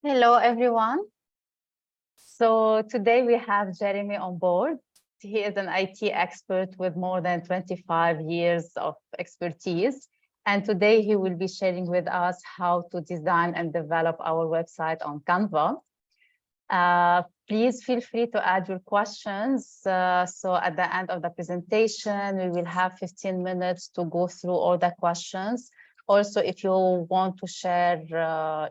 Hello, everyone. So today we have Jeremy on board. He is an IT expert with more than 25 years of expertise. And today he will be sharing with us how to design and develop our website on Canva. Please feel free to add your questions. So at the end of the presentation, we will have 15 minutes to go through all the questions. Also, if you want to share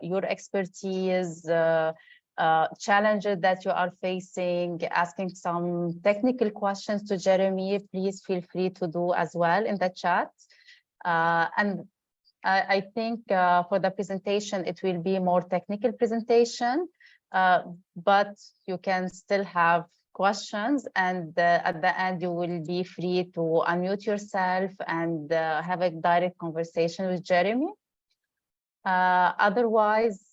your expertise, challenges that you are facing, asking some technical questions to Jeremy, please feel free to do as well in the chat. And I think for the presentation, it will be more technical presentation, but you can still have questions, and at the end you will be free to unmute yourself and have a direct conversation with Jeremy. Otherwise,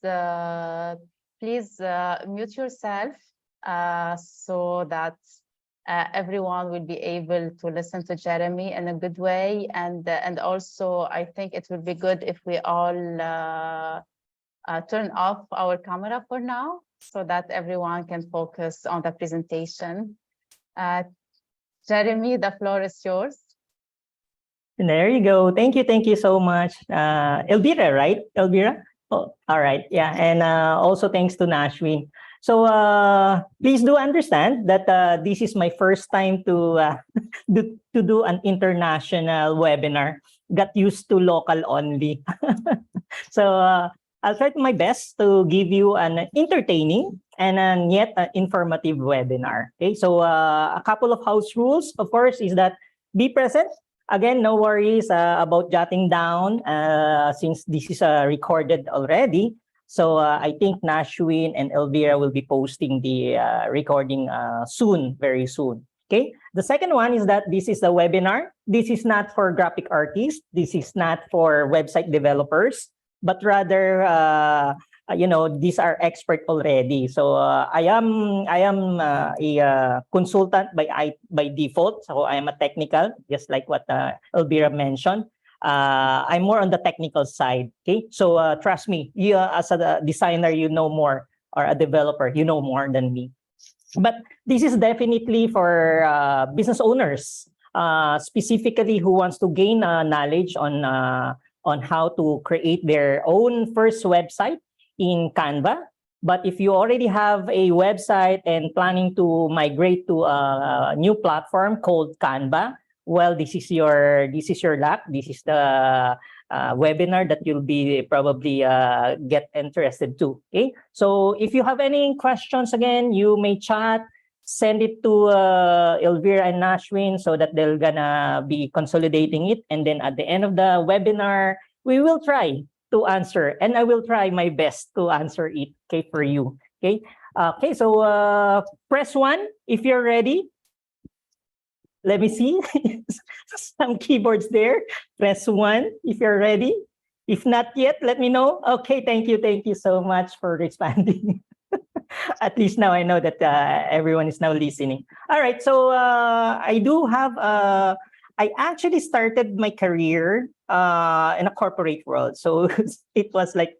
please mute yourself so that everyone will be able to listen to Jeremy in a good way, and also I think it will be good if we all turn off our camera for now, so that everyone can focus on the presentation. Jeremy, the floor is yours. There you go. Thank you so much. Elvira, right? Elvira? Oh, all right. Yeah, and also thanks to Nashwin. So please do understand that this is my first time to do an international webinar. Got used to local only. So I'll try my best to give you an entertaining and yet informative webinar. Okay, so a couple of house rules, of course, is that be present. Again, no worries about jotting down since this is recorded already. So I think Nashwin and Elvira will be posting the recording soon, very soon. Okay. The second one is that this is a webinar. This is not for graphic artists. This is not for website developers, but rather, these are expert already. So I am a consultant by default. So I am a technical, just like what Elvira mentioned. I'm more on the technical side. Okay, so trust me, you as a designer, you know more, or a developer, you know more than me. But this is definitely for business owners, specifically who wants to gain knowledge on how to create their own first website in Canva. But if you already have a website and planning to migrate to a new platform called Canva, well, this is your luck. This is the webinar that you'll be probably get interested to. Okay, so if you have any questions, again, you may chat, send it to Elvira and Nashwin so that they're gonna be consolidating it, and then at the end of the webinar, we will try to answer, and I will try my best to answer it. Okay, for you. Okay. Okay. So press 1 if you're ready. Let me see some keyboards there. Press 1 if you're ready. If not yet, let me know. Okay, thank you so much for responding. At least now I know that everyone is now listening. All right, so I do have, I actually started my career in a corporate world. So it was like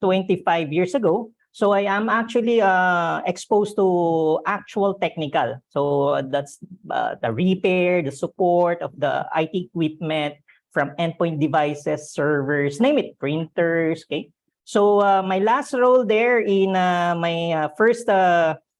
25 years ago. So I am actually exposed to actual technical. So that's the repair, the support of the IT equipment from endpoint devices, servers, name it, printers, okay? So my last role there in my first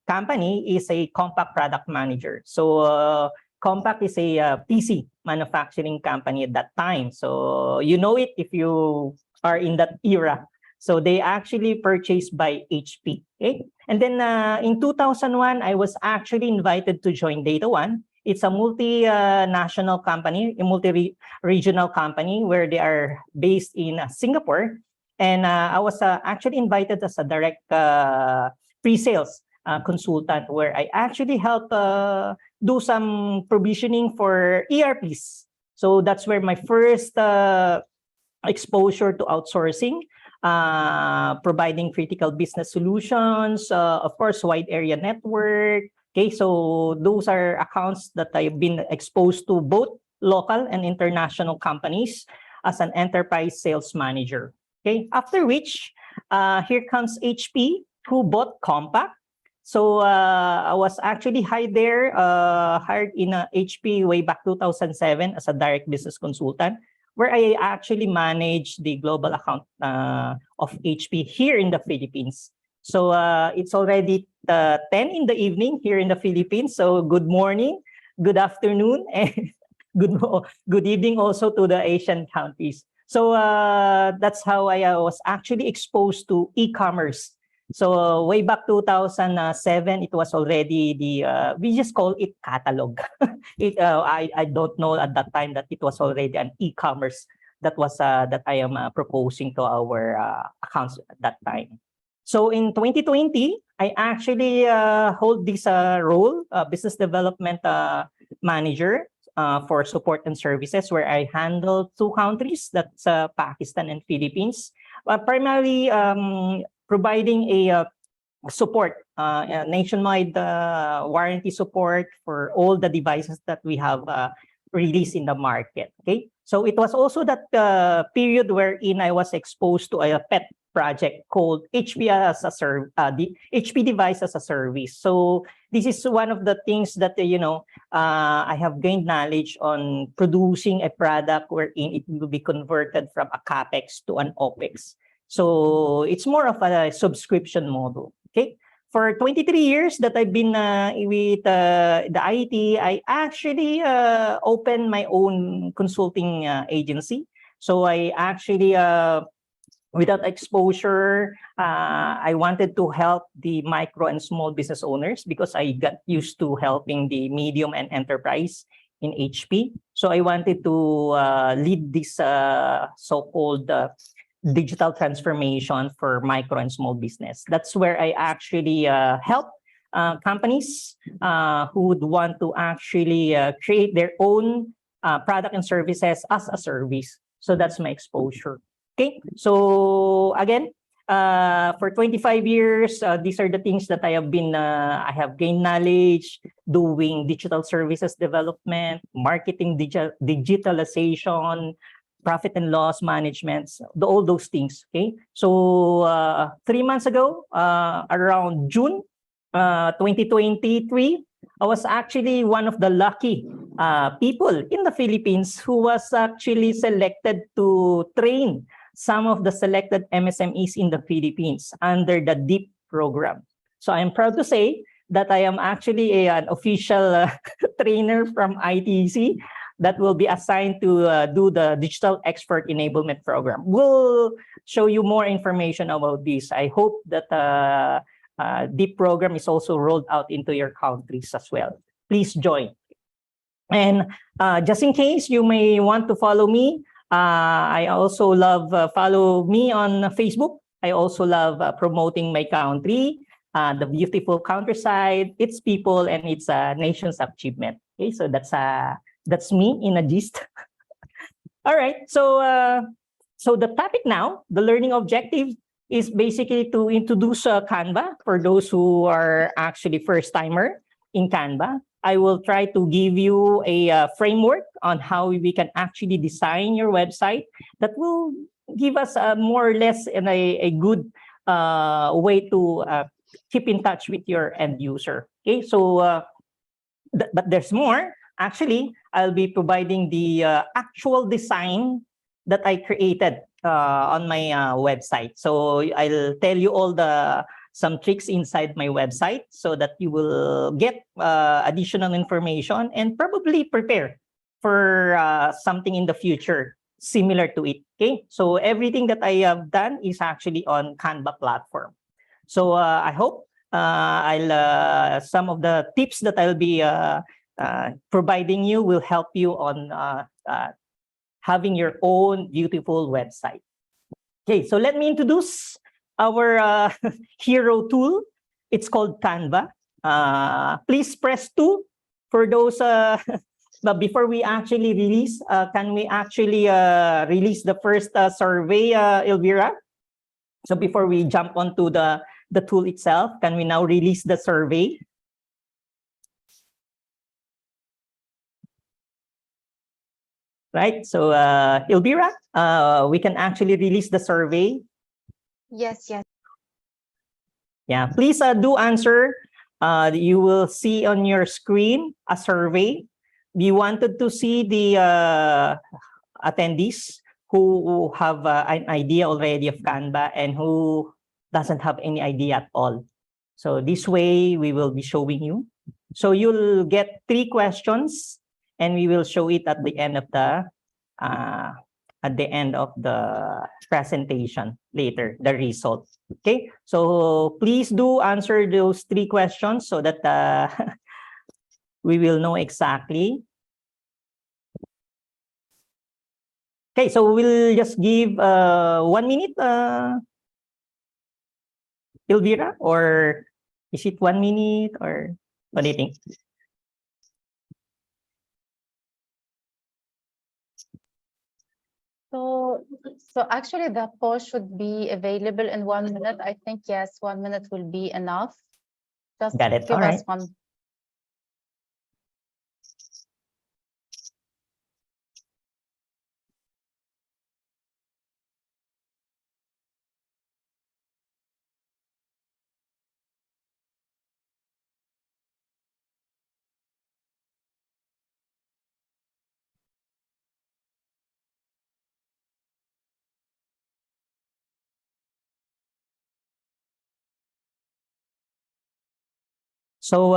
company is a compact product manager. So Compact is a PC manufacturing company at that time. So you know it if you are in that era. So they actually purchased by HP. Okay? And then in 2001, I was actually invited to join Data One. It's a multinational company, a multi-regional company where they are based in Singapore. And I was actually invited as a direct pre-sales consultant, where I actually help do some provisioning for ERPs. So that's where my first exposure to outsourcing, providing critical business solutions, of course, wide area network. Okay, so those are accounts that I've been exposed to, both local and international companies, as an enterprise sales manager. Okay, after which here comes HP, who bought Compaq. So I was actually hired in HP way back 2007 as a direct business consultant, where I actually managed the global account of HP here in the Philippines. So it's already 10 in the evening here in the Philippines. So good morning, good afternoon, and good evening also to the Asian countries. So that's how I was actually exposed to e-commerce. So way back 2007, it was already we just call it catalog. I don't know at that time that it was already an e-commerce that I am proposing to our accounts at that time. So in 2020, I actually hold this role, business development manager for support and services, where I handle two countries, that's Pakistan and Philippines, primarily providing a support, nationwide warranty support for all the devices that we have released in the market. Okay, so it was also that period wherein I was exposed to a pet project called HP the HP device as a service. So this is one of the things that I have gained knowledge on producing a product wherein it will be converted from a capex to an opex. So it's more of a subscription model. Okay, for 23 years that I've been with the IT, I actually opened my own consulting agency. So I actually without exposure, I wanted to help the micro and small business owners because I got used to helping the medium and enterprise in HP. So I wanted to lead this so-called digital transformation for micro and small business. That's where I actually help companies who would want to actually create their own product and services as a service. So that's my exposure. Okay, so again, for 25 years, these are the things that I have gained knowledge doing: digital services development, marketing, digitalization, profit and loss management, all those things. Okay, so 3 months ago, around June 2023, I was actually one of the lucky people in the Philippines who was actually selected to train some of the selected MSMEs in the Philippines under the DEEP program. So I am proud to say that I am actually an official trainer from ITC that will be assigned to do the Digital Expert Enablement Program. We'll show you more information about this. I hope that DEEP program is also rolled out into your countries as well. Please join. And just in case you may want to follow me, I also love follow me on Facebook. I also love promoting my country, the beautiful countryside, its people, and its nation's achievement. Okay, so that's me in a gist. All right, so the topic now, the learning objective, is basically to introduce Canva for those who are actually first timer in Canva. I will try to give you a framework on how we can actually design your website that will give us more or less a good way to keep in touch with your end user. Okay, so but there's more. Actually, I'll be providing the actual design that I created on my website. So I'll tell you all some tricks inside my website so that you will get additional information and probably prepare for something in the future similar to it. Okay, so everything that I have done is actually on Canva platform. So I hope some of the tips that I'll be providing you will help you on having your own beautiful website. Okay, so let me introduce our hero tool. It's called Canva. Please press 2 for those. But before we actually release, can we actually release the first survey, Elvira? So before we jump onto the tool itself, can we now release the survey? Right, so Elvira, we can actually release the survey. Yes, yes. Yeah, please do answer. You will see on your screen a survey. We wanted to see the attendees who have an idea already of Canva and who doesn't have any idea at all. So this way we will be showing you. So you'll get 3 questions and we will show it uh, at the end of the presentation later, the results. Okay, so please do answer those 3 questions so that we will know exactly. Okay, so we'll just give 1 minute, Elvira, or is it 1 minute, or what do you think? So actually the post should be available in 1 minute. I think, yes, 1 minute will be enough. Just Got it. give All us right. one. So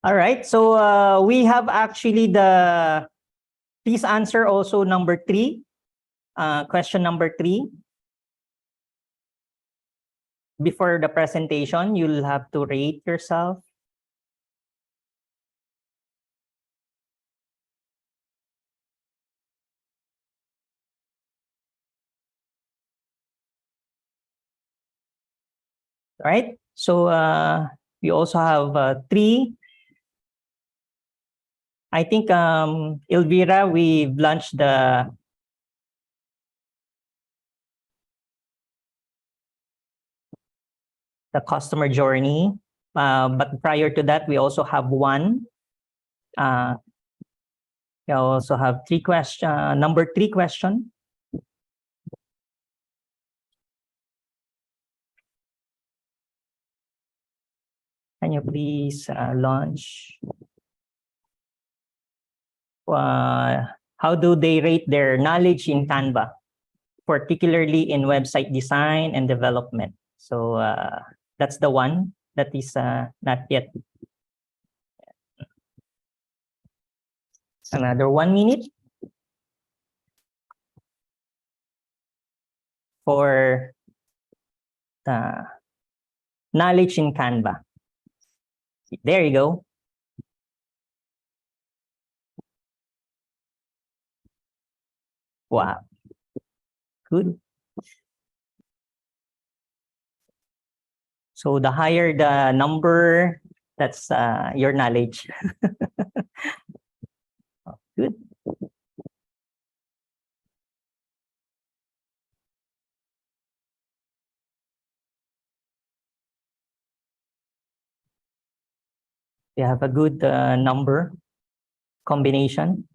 all right. So we have actually the, please answer also number 3, question number 3. Before the presentation, you'll have to rate yourself. Right? So we also have 3. I think Elvira, we've launched the customer journey. But prior to that, we also have 1. We also have 3 question, number 3 question. Can you please launch? How do they rate their knowledge in Canva, particularly in website design and development? So that's the one that is not yet. Another 1 minute for the knowledge in Canva. There you go. Wow. Good. So the higher the number, that's your knowledge. Good. You have a good number combination.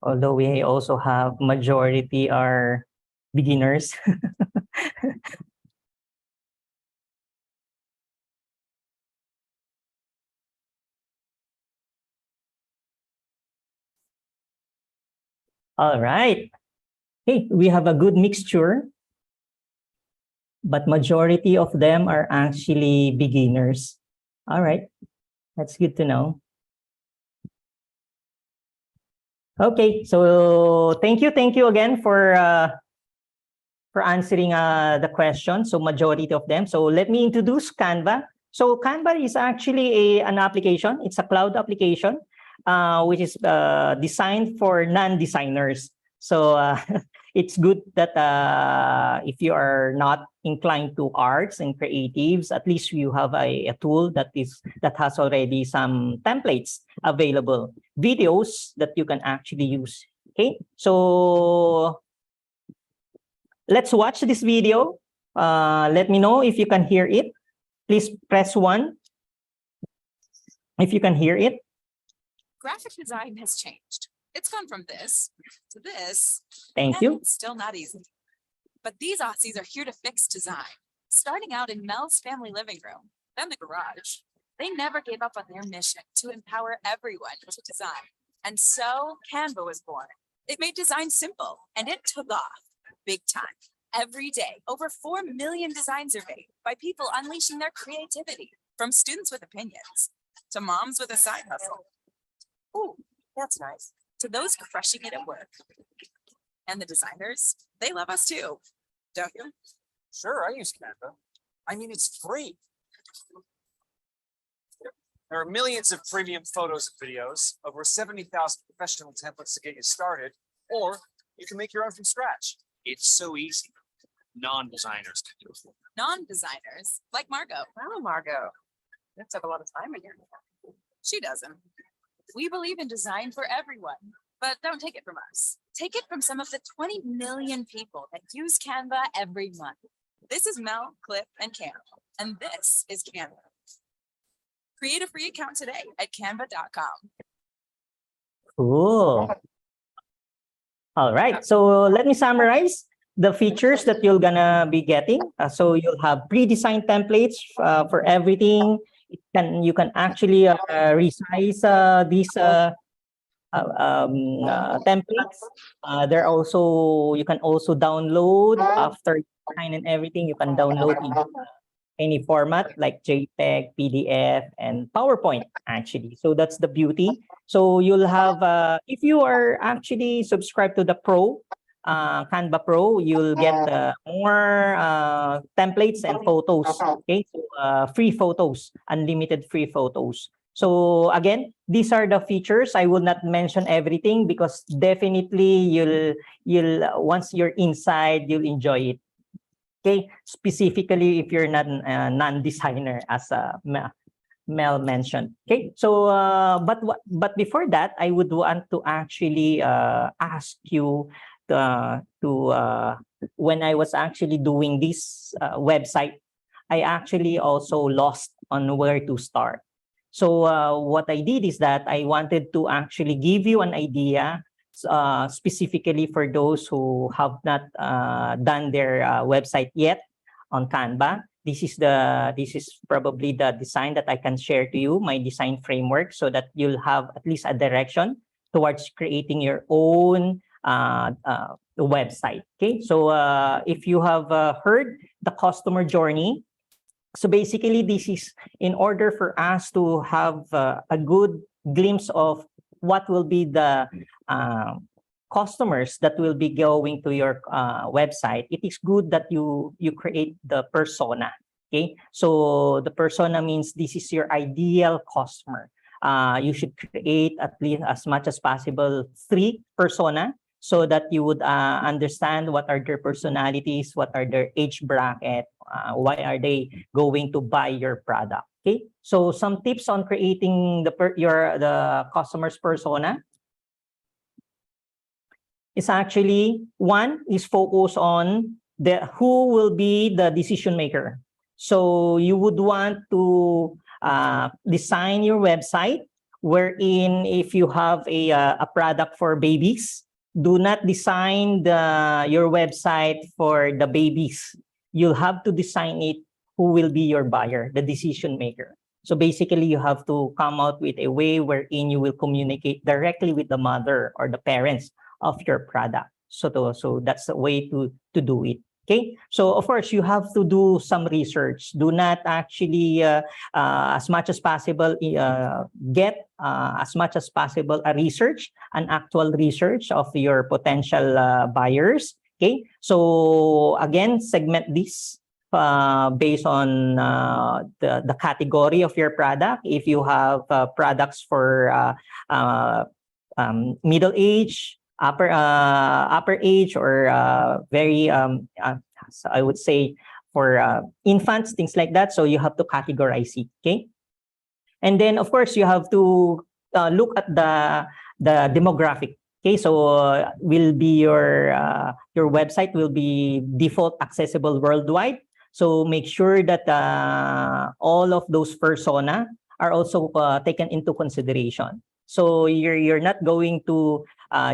Although we also have majority are beginners. All right. Hey, we have a good mixture, but majority of them are actually beginners. All right. That's good to know. Okay, so thank you again for answering the question. So majority of them. So let me introduce Canva. So Canva is actually an application. It's a cloud application, which is designed for non-designers. So it's good that if you are not inclined to arts and creatives, at least you have a tool that has already some templates available, videos that you can actually use. Okay, so let's watch this video. Let me know if you can hear it. Please press 1 if you can hear it. Graphic design has changed. It's gone from this to this. Thank and you. It's still not easy. But these Aussies are here to fix design. Starting out in Mel's family living room, then the garage. They never gave up on their mission to empower everyone to design. And so Canva was born. It made design simple, and it took off big time. Every day, over 4 million designs are made by people unleashing their creativity, from students with opinions to moms with a side hustle. Ooh, that's nice. To those crushing it at work. And the designers, they love us too, don't you? Sure, I use Canva. I mean, it's free. There are millions of premium photos and videos, over 70,000 professional templates to get you started, or you can make your own from scratch. It's so easy. Non-designers can do it. Non-designers, like Margot. Wow, Margot. That took a lot of time in your life. She doesn't. We believe in design for everyone, but don't take it from us. Take it from some of the 20 million people that use Canva every month. This is Mel, Cliff, and Cam, and this is Canva. Create a free account today at canva.com. Cool. All right. So let me summarize the features that you're gonna be getting. So you'll have pre-designed templates for everything. You can actually resize these templates. You can also download after you sign and everything. You can download in any format like JPEG, PDF, and PowerPoint actually. So that's the beauty. So you'll have if you are actually subscribed to the Pro, Canva Pro, you'll get more templates and photos. Okay, so free photos, unlimited free photos. So again, these are the features. I will not mention everything because definitely you'll once you're inside, you'll enjoy it. Okay, specifically if you're not a non-designer, as Mel mentioned. Okay, so but before that, I would want to actually ask you when I was actually doing this website, I actually also lost on where to start. So what I did is that I wanted to actually give you an idea specifically for those who have not done their website yet on Canva. This is probably the design that I can share to you, my design framework, so that you'll have at least a direction towards creating your own website. Okay, so if you have heard the customer journey, so basically this is in order for us to have a good glimpse of what will be the customers that will be going to your website. It is good that you create the persona. Okay, so the persona means this is your ideal customer. You should create at least as much as possible 3 persona, so that you would understand what are their personalities, what are their age bracket, why are they going to buy your product. Okay, so some tips on creating the customer's persona is actually, one is focus on who will be the decision maker. So you would want to design your website wherein if you have a product for babies, do not design your website for the babies. You'll have to design it who will be your buyer, the decision maker. So basically, you have to come out with a way wherein you will communicate directly with the mother or the parents of your product. So that's the way to do it. Okay, so of course you have to do some research. Do not actually, as much as possible, get as much as possible an actual research of your potential buyers. Okay, so again, segment this based on the category of your product. If you have products for middle age, upper age, or very so I would say for infants, things like that. So you have to categorize it. Okay, and then of course you have to look at the demographic. Okay, so will be your website will be default accessible worldwide. So make sure that all of those persona are also taken into consideration. So you're not going to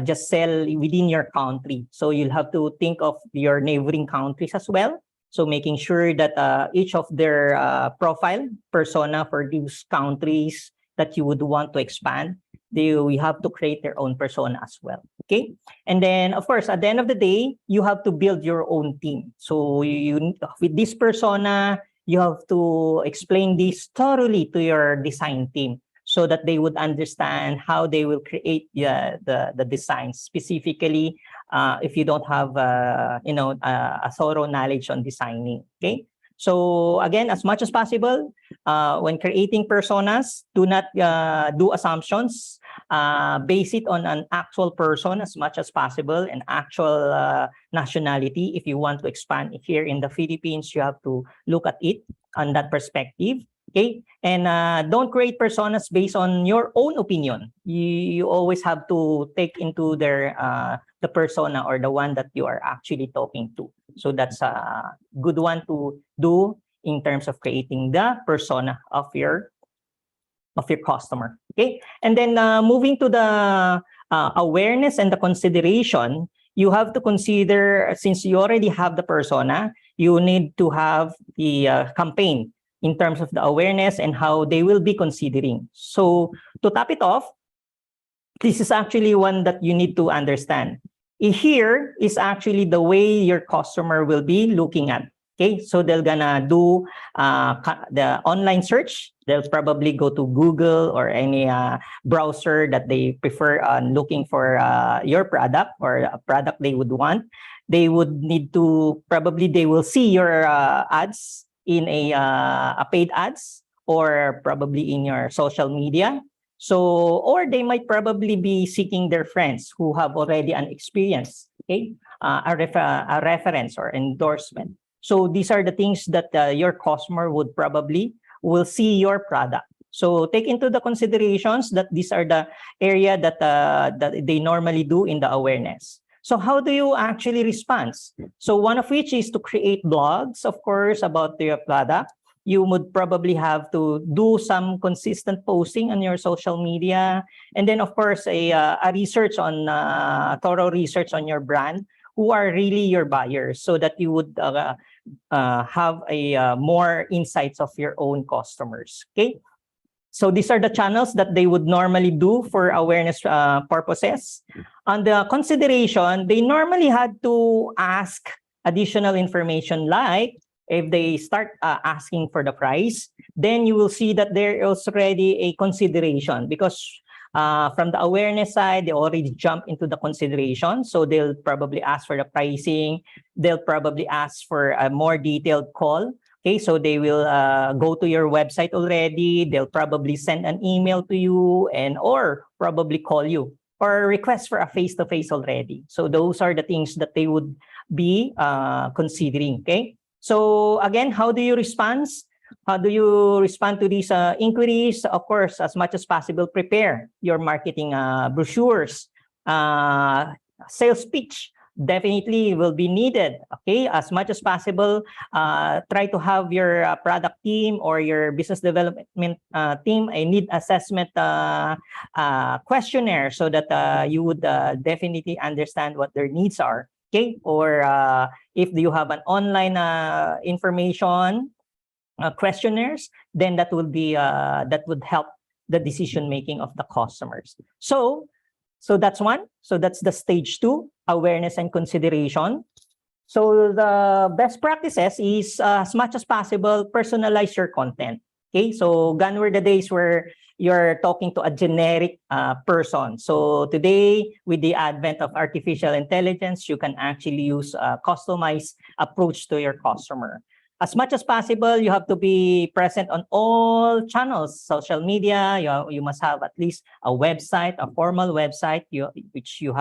just sell within your country. So you'll have to think of your neighboring countries as well. So making sure that each of their profile persona for these countries that you would want to expand, we have to create their own persona as well. Okay, and then of course at the end of the day, you have to build your own team. So you with this persona, you have to explain this thoroughly to your design team so that they would understand how they will create the design specifically if you don't have a thorough knowledge on designing. Okay, so again, as much as possible, when creating personas, do not do assumptions. Base it on an actual person as much as possible, an actual nationality. If you want to expand here in the Philippines, you have to look at it on that perspective. Okay, and don't create personas based on your own opinion. You always have to take into the persona or the one that you are actually talking to. So that's a good one to do in terms of creating the persona of your customer. Okay, and then moving to the awareness and the consideration, you have to consider, since you already have the persona, you need to have the campaign in terms of the awareness and how they will be considering. So to top it off, this is actually one that you need to understand. Here is actually the way your customer will be looking at. Okay, so they're gonna do the online search. They'll probably go to Google or any browser that they prefer looking for your product or a product they would want. They would need to, probably they will see your ads in a paid ads or probably in your social media. So, or they might probably be seeking their friends who have already an experience, okay, a reference or endorsement. So these are the things that your customer would probably will see your product. So take into the considerations that these are the area that they normally do in the awareness. So how do you actually respond? So one of which is to create blogs, of course, about your product. You would probably have to do some consistent posting on your social media. And then, of course, a research on, thorough research on your brand, who are really your buyers, so that you would have a more insights of your own customers. Okay, so these are the channels that they would normally do for awareness purposes. On the consideration, they normally had to ask additional information, like if they start asking for the price, then you will see that there is already a consideration, because from the awareness side, they already jump into the consideration. So they'll probably ask for the pricing. They'll probably ask for a more detailed call. Okay, so they will go to your website already. They'll probably send an email to you or probably call you or request for a face-to-face already. So those are the things that they would be considering. Okay, so again, how do you respond? How do you respond to these inquiries? Of course, as much as possible, prepare your marketing brochures, sales pitch. Definitely will be needed. Okay, as much as possible, try to have your product team or your business development team a need assessment questionnaire, so that you would definitely understand what their needs are. Okay, or if you have an online information questionnaires, then that would be that would help the decision making of the customers. So that's one. So that's the stage 2, awareness and consideration. So the best practices is as much as possible, personalize your content. Okay, so gone were the days where you're talking to a generic person. So today, with the advent of artificial intelligence, you can actually use a customized approach to your customer. As much as possible, you have to be present on all channels, social media. You must have at least a website, a formal website, which you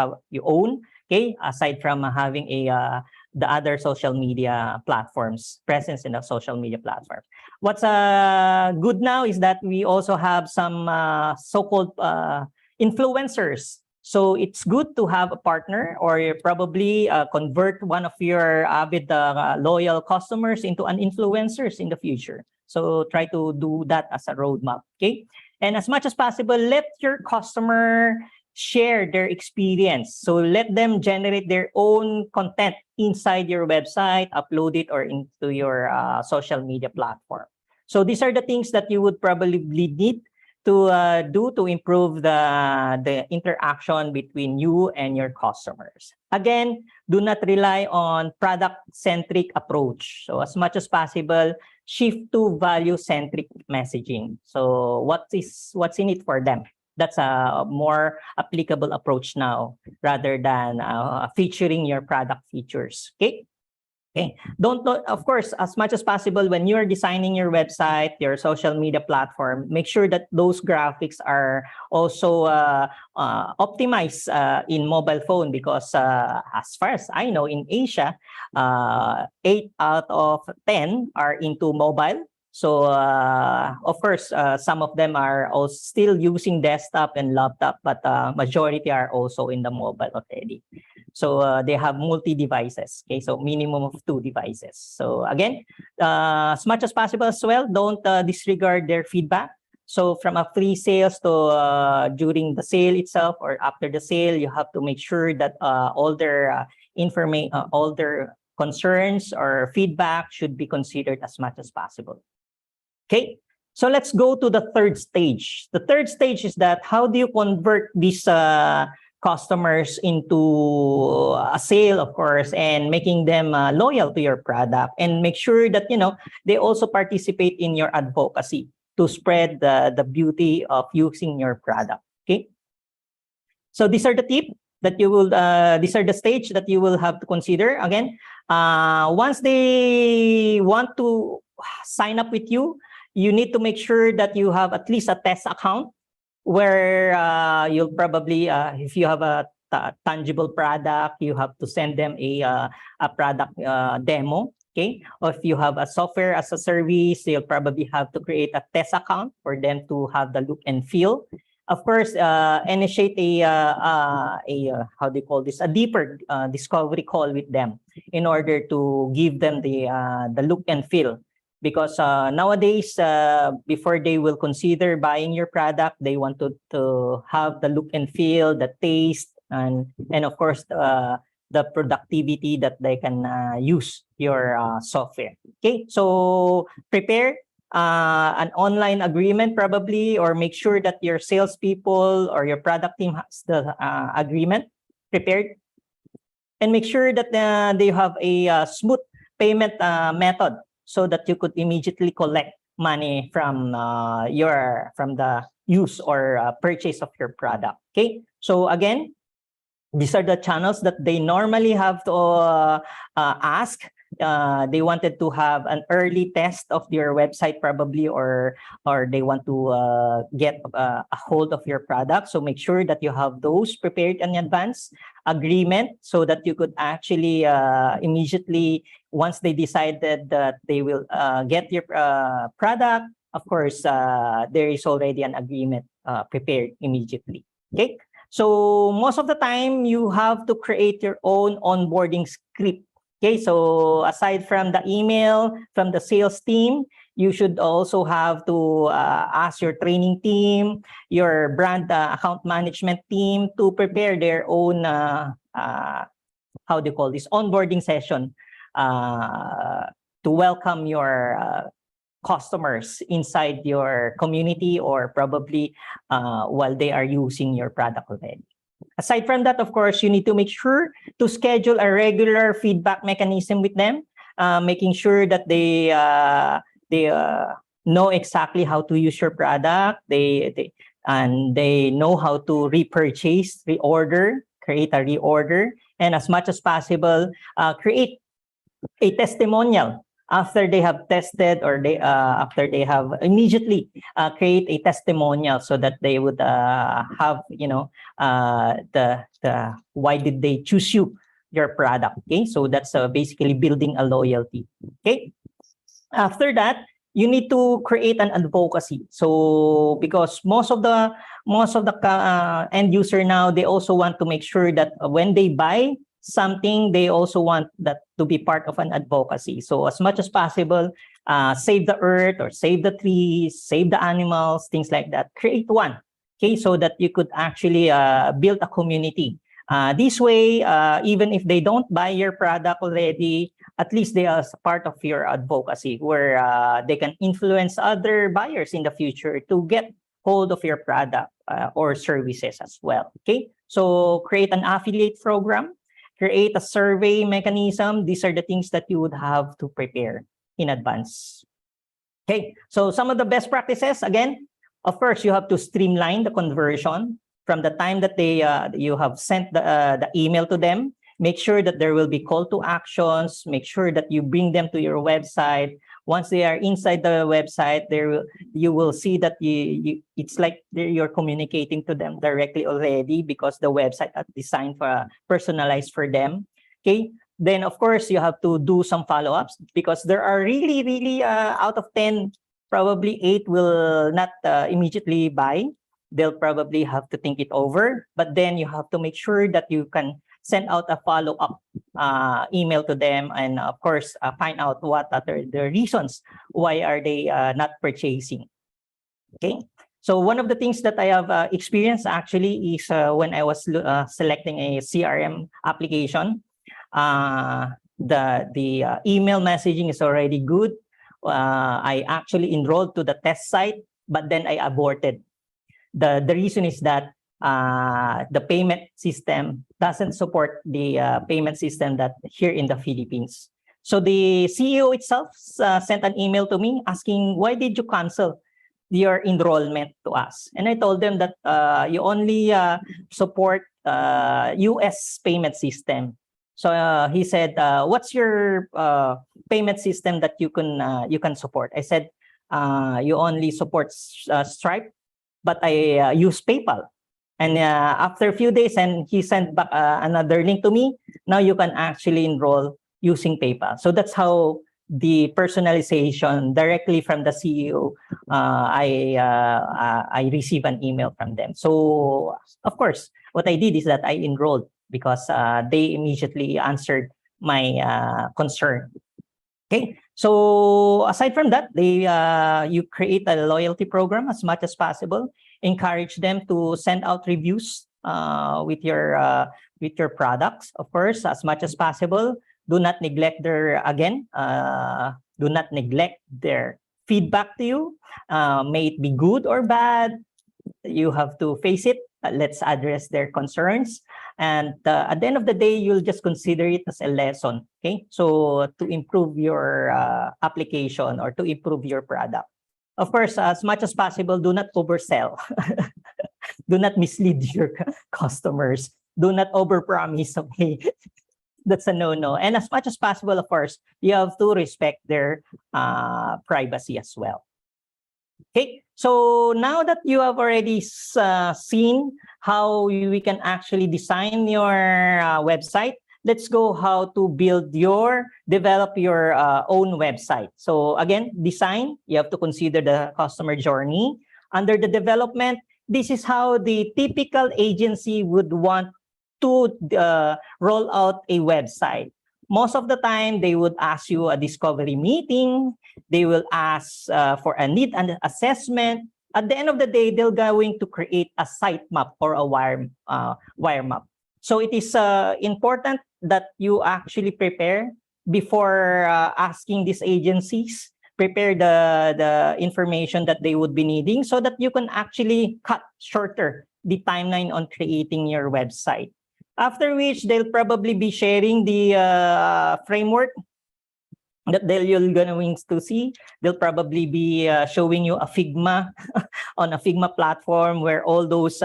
own. Okay, aside from having the other social media platforms, presence in the social media platform. What's good now is that we also have some so-called influencers. So it's good to have a partner, or you probably convert one of your avid loyal customers into an influencers in the future. So try to do that as a roadmap, okay? And as much as possible, let your customer share their experience. So let them generate their own content inside your website, upload it or into your social media platform. So these are the things that you would probably need to do to improve the interaction between you and your customers. Again, do not rely on product-centric approach. So as much as possible, shift to value-centric messaging. So what's in it for them? That's a more applicable approach now rather than featuring your product features. Okay. Okay. Don't, of course, as much as possible, when you're designing your website, your social media platform, make sure that those graphics are also optimized in mobile phone, because as far as I know, in Asia, 8 out of 10 are into mobile. So, of course, some of them are also still using desktop and laptop, but majority are also in the mobile already. So they have multi-devices, okay? So minimum of 2 devices. So again, as much as possible as well, don't disregard their feedback. So from a free sales to during the sale itself or after the sale, you have to make sure that all their information, all their concerns or feedback should be considered as much as possible. Okay, so let's go to the third stage. The third stage is that how do you convert these customers into a sale, of course, and making them loyal to your product, and make sure that, you know, they also participate in your advocacy to spread the beauty of using your product. Okay, so these are the tips that you will, these are the stage that you will have to consider. Again, once they want to sign up with you, you need to make sure that you have at least a test account where you'll probably, if you have a tangible product, you have to send them a product demo, okay? Or if you have a software as a service, you'll probably have to create a test account for them to have the look and feel. Of course, initiate a how do you call this? A deeper discovery call with them in order to give them the look and feel. Because nowadays, before they will consider buying your product, they want to have the look and feel, the taste, and of course, the productivity that they can use your software. Okay, so prepare an online agreement probably, or make sure that your salespeople or your product team has the agreement prepared, and make sure that they have a smooth payment method, so that you could immediately collect money from the use or purchase of your product. Okay, so again, these are the channels that they normally have to ask. They wanted to have an early test of your website probably, or they want to get a hold of your product. So make sure that you have those prepared in advance. Agreement, so that you could actually immediately, once they decided that they will get your product, of course, there is already an agreement prepared immediately. Okay, so most of the time you have to create your own onboarding script. Okay, so aside from the email from the sales team, you should also have to ask your training team, your brand account management team to prepare their own, how do you call this, onboarding session to welcome your customers inside your community, or probably while they are using your product already. Aside from that, of course, you need to make sure to schedule a regular feedback mechanism with them, making sure that they know exactly how to use your product. They know how to repurchase, reorder, create a reorder, and as much as possible, create a testimonial after they have tested, or after they have immediately create a testimonial, so that they would have, the why did they choose your product. Okay, so that's basically building a loyalty. Okay, after that, you need to create an advocacy. So because most of the end user now, they also want to make sure that when they buy something, they also want that to be part of an advocacy. So as much as possible, save the earth, or save the trees, save the animals, things like that. Create one, okay, so that you could actually build a community. This way, even if they don't buy your product already, at least they are part of your advocacy, where they can influence other buyers in the future to get hold of your product or services as well. Okay, so create an affiliate program, create a survey mechanism. These are the things that you would have to prepare in advance. Okay, so some of the best practices, again, of course, you have to streamline the conversion from the time that you have sent the email to them. Make sure that there will be call to actions. Make sure that you bring them to your website. Once they are inside the website, you will see that it's like you're communicating to them directly already, because the website is designed personalized for them. Okay. Then, of course, you have to do some follow-ups, because there are really, out of 10, probably 8 will not immediately buy. They'll probably have to think it over. But then you have to make sure that you can send out a follow-up email to them, and of course, find out what are the reasons why are they not purchasing. Okay. So one of the things that I have experienced actually is when I was selecting a CRM application. The email messaging is already good. I actually enrolled to the test site, but then I aborted. The reason is that the payment system doesn't support the payment system that here in the Philippines. So the CEO itself sent an email to me asking, why did you cancel your enrollment to us? And I told them that you only support US payment system. So he said, what's your payment system that you can support? I said, you only support Stripe, but I use PayPal. And after a few days, and he sent back another link to me. Now you can actually enroll using PayPal. So that's how the personalization directly from the CEO. I receive an email from them. So of course, what I did is that I enrolled, because they immediately answered my concern. Okay, so aside from that, you create a loyalty program as much as possible. Encourage them to send out reviews with your products, of course, as much as possible. Do not neglect do not neglect their feedback to you. May it be good or bad, you have to face it. Let's address their concerns. And at the end of the day, you'll just consider it as a lesson. Okay, so to improve your application, or to improve your product. Of course, as much as possible, do not oversell. Do not mislead your customers. Do not overpromise. Okay, that's a no-no. And as much as possible, of course, you have to respect their privacy as well. Okay, so now that you have already seen how we can actually design your website, let's go how to develop your own website. So again, design, you have to consider the customer journey. Under the development, this is how the typical agency would want to roll out a website. Most of the time, they would ask you a discovery meeting. They will ask for a need and assessment. At the end of the day, they're going to create a site map or a wire map. So it is important that you actually prepare before asking these agencies. Prepare the information that they would be needing, so that you can actually cut shorter the timeline on creating your website. After which, they'll probably be sharing the framework that you're going to see. They'll probably be showing you a Figma on a Figma platform where all those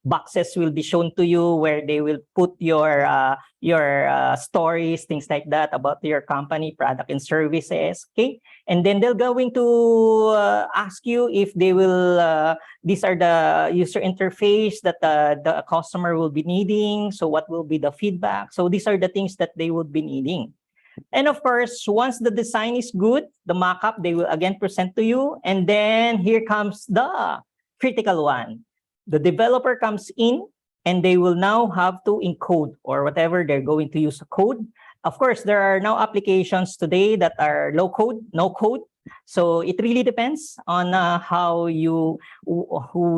boxes will be shown to you, where they will put your stories, things like that about your company, product and services. Okay, and then they're going to ask you if they will. These are the user interface that the customer will be needing. So what will be the feedback? So these are the things that they would be needing. And of course, once the design is good, the mockup, they will again present to you. And then here comes the critical one. The developer comes in and they will now have to encode or whatever they're going to use a code. Of course, there are now applications today that are low code, no code. So it really depends on who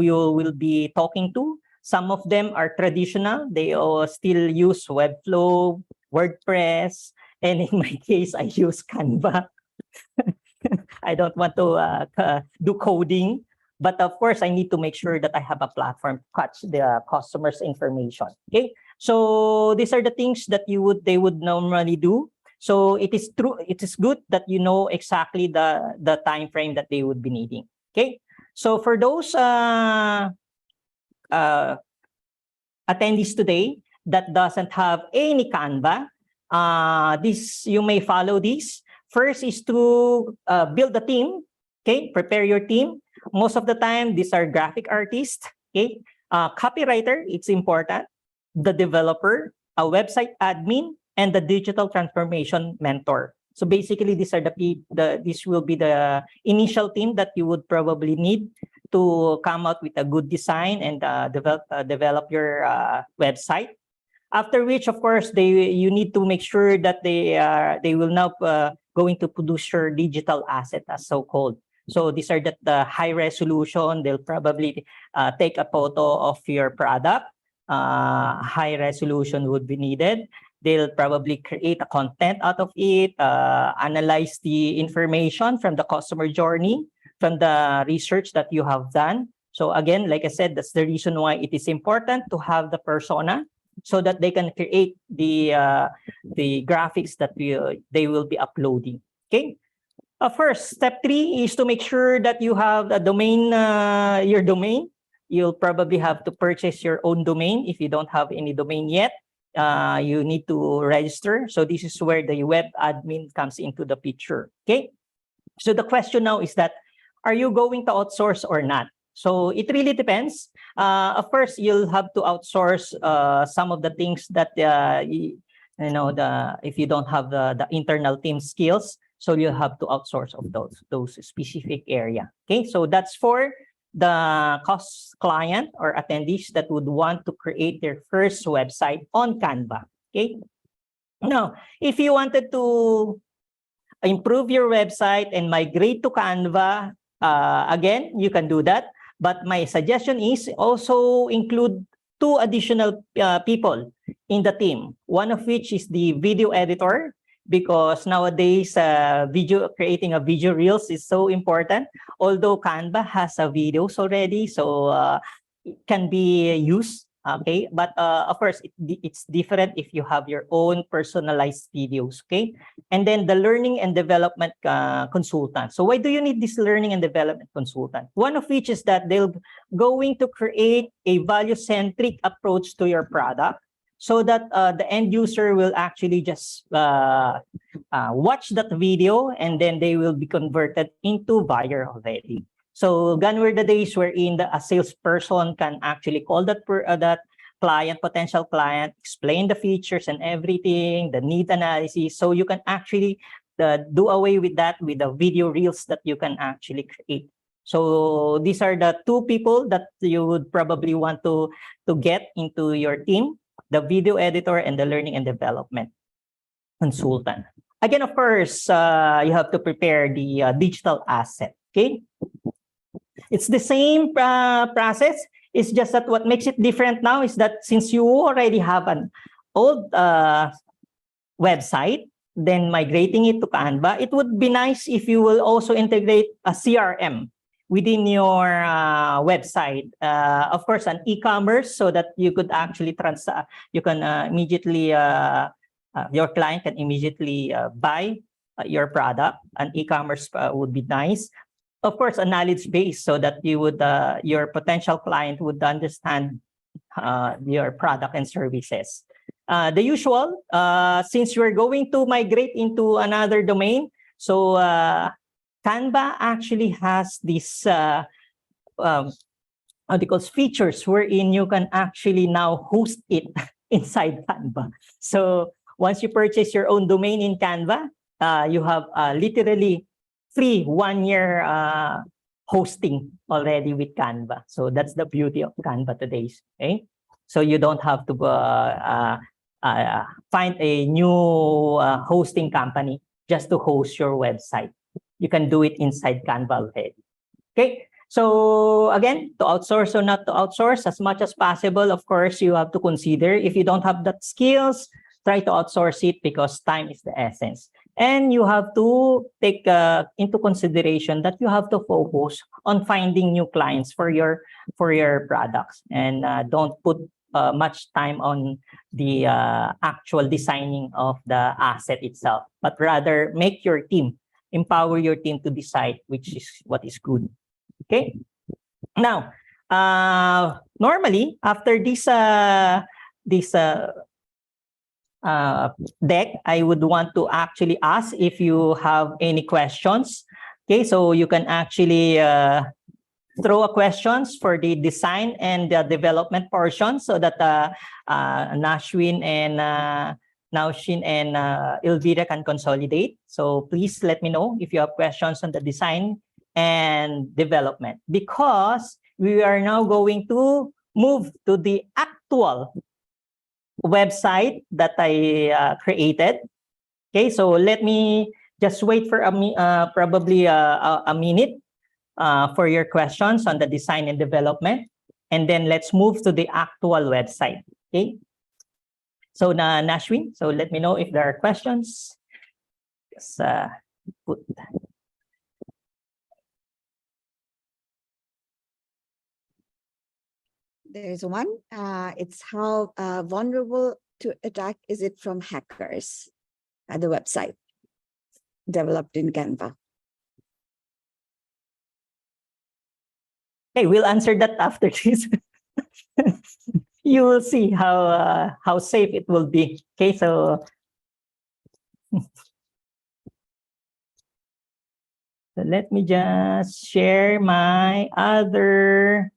you will be talking to. Some of them are traditional. They still use Webflow, WordPress, and in my case, I use Canva. I don't want to do coding, but of course, I need to make sure that I have a platform to catch the customer's information. Okay, so these are the things that they would normally do. So it is true. It is good that you know exactly the time frame that they would be needing. Okay, so for those attendees today that doesn't have any Canva, this you may follow these. First is to build a team. Okay, prepare your team. Most of the time, these are graphic artists. Okay, copywriter, it's important. The developer, a website admin, and the digital transformation mentor. So basically, these are this will be the initial team that you would probably need to come out with a good design and develop your website. After which, of course, you need to make sure that they will now going to produce your digital asset, as so-called. So these are the high resolution. They'll probably take a photo of your product. High resolution would be needed. They'll probably create a content out of it, analyze the information from the customer journey, from the research that you have done. So again, like I said, that's the reason why it is important to have the persona, so that they can create the graphics that they will be uploading. Okay. First, step 3 is to make sure that you have a domain, your domain. You'll probably have to purchase your own domain if you don't have any domain yet. You need to register. So this is where the web admin comes into the picture. Okay. So the question now is that, are you going to outsource or not? So it really depends. Of course, you'll have to outsource some of the things that if you don't have the internal team skills, so you'll have to outsource of those specific area. Okay, so that's for the cost client or attendees that would want to create their first website on Canva. Okay, now if you wanted to improve your website and migrate to Canva, again, you can do that. But my suggestion is also include 2 additional people in the team. One of which is the video editor, because nowadays creating a video reels is so important. Although Canva has a videos already, so it can be used. Okay, but of course it's different if you have your own personalized videos. Okay, and then the learning and development consultant. So why do you need this learning and development consultant? One of which is that they're going to create a value-centric approach to your product, so that the end user will actually just watch that video, and then they will be converted into buyer already. So gone were the days wherein a salesperson can actually call that client, potential client, explain the features and everything, the need analysis. So you can actually do away with that with the video reels that you can actually create. So these are the 2 people that you would probably want to get into your team: the video editor and the learning and development consultant. Again, of course, you have to prepare the digital asset. Okay. It's the same process. It's just that what makes it different now is that since you already have an old website, then migrating it to Canva, it would be nice if you will also integrate a CRM within your website. Of course, an e-commerce, so that you could actually immediately, your client can immediately buy your product. An e-commerce would be nice. Of course, a knowledge base so that you would your potential client would understand your product and services. The usual, since we're going to migrate into another domain, so Canva actually has this features wherein you can actually now host it inside Canva. So once you purchase your own domain in Canva, you have literally free 1 year hosting already with Canva. So that's the beauty of Canva today. Okay, so you don't have to find a new hosting company just to host your website. You can do it inside Canva already. Okay, so again, to outsource or not to outsource, as much as possible, of course, you have to consider if you don't have that skills, try to outsource it because time is the essence. And you have to take into consideration that you have to focus on finding new clients for your products, and don't put much time on the actual designing of the asset itself, but rather make your team, empower your team to decide which is what is good. Okay. Now, normally after this deck, I would want to actually ask if you have any questions. Okay, so you can actually throw a questions for the design and the development portion so that Nashwin and Elvira can consolidate. So please let me know if you have questions on the design and development, because we are now going to move to the actual website that I created. Okay, so let me just wait for probably a minute for your questions on the design and development, and then let's move to the actual website. Okay, so Nashwin, so let me know if there are questions. Just put. There's one. It's how vulnerable to attack is it from hackers? The website developed in Canva. Okay, we'll answer that after this. You will see how safe it will be. Okay, so let me just share my other.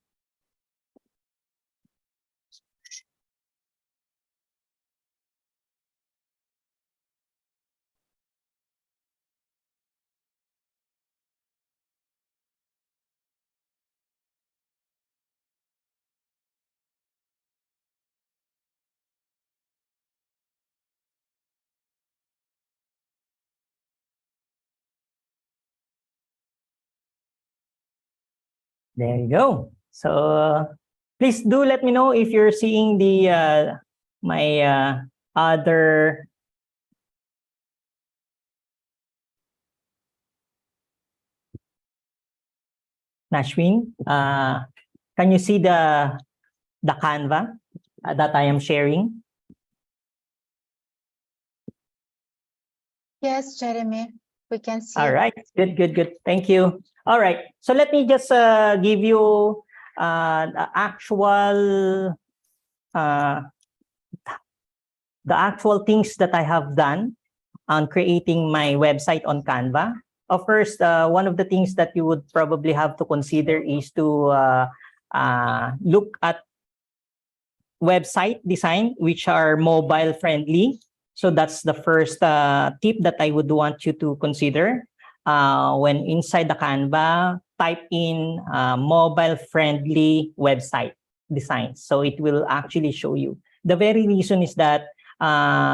There you go. So please do let me know if you're seeing the my other Nashwin. Can you see the Canva that I am sharing? Yes, Jeremy, we can see. All right, good. Thank you. All right, so let me just give you the actual things that I have done on creating my website on Canva. First, one of the things that you would probably have to consider is to look at website design which are mobile friendly. So that's the first tip that I would want you to consider. When inside the Canva, type in mobile friendly website designs. So it will actually show you. The very reason is that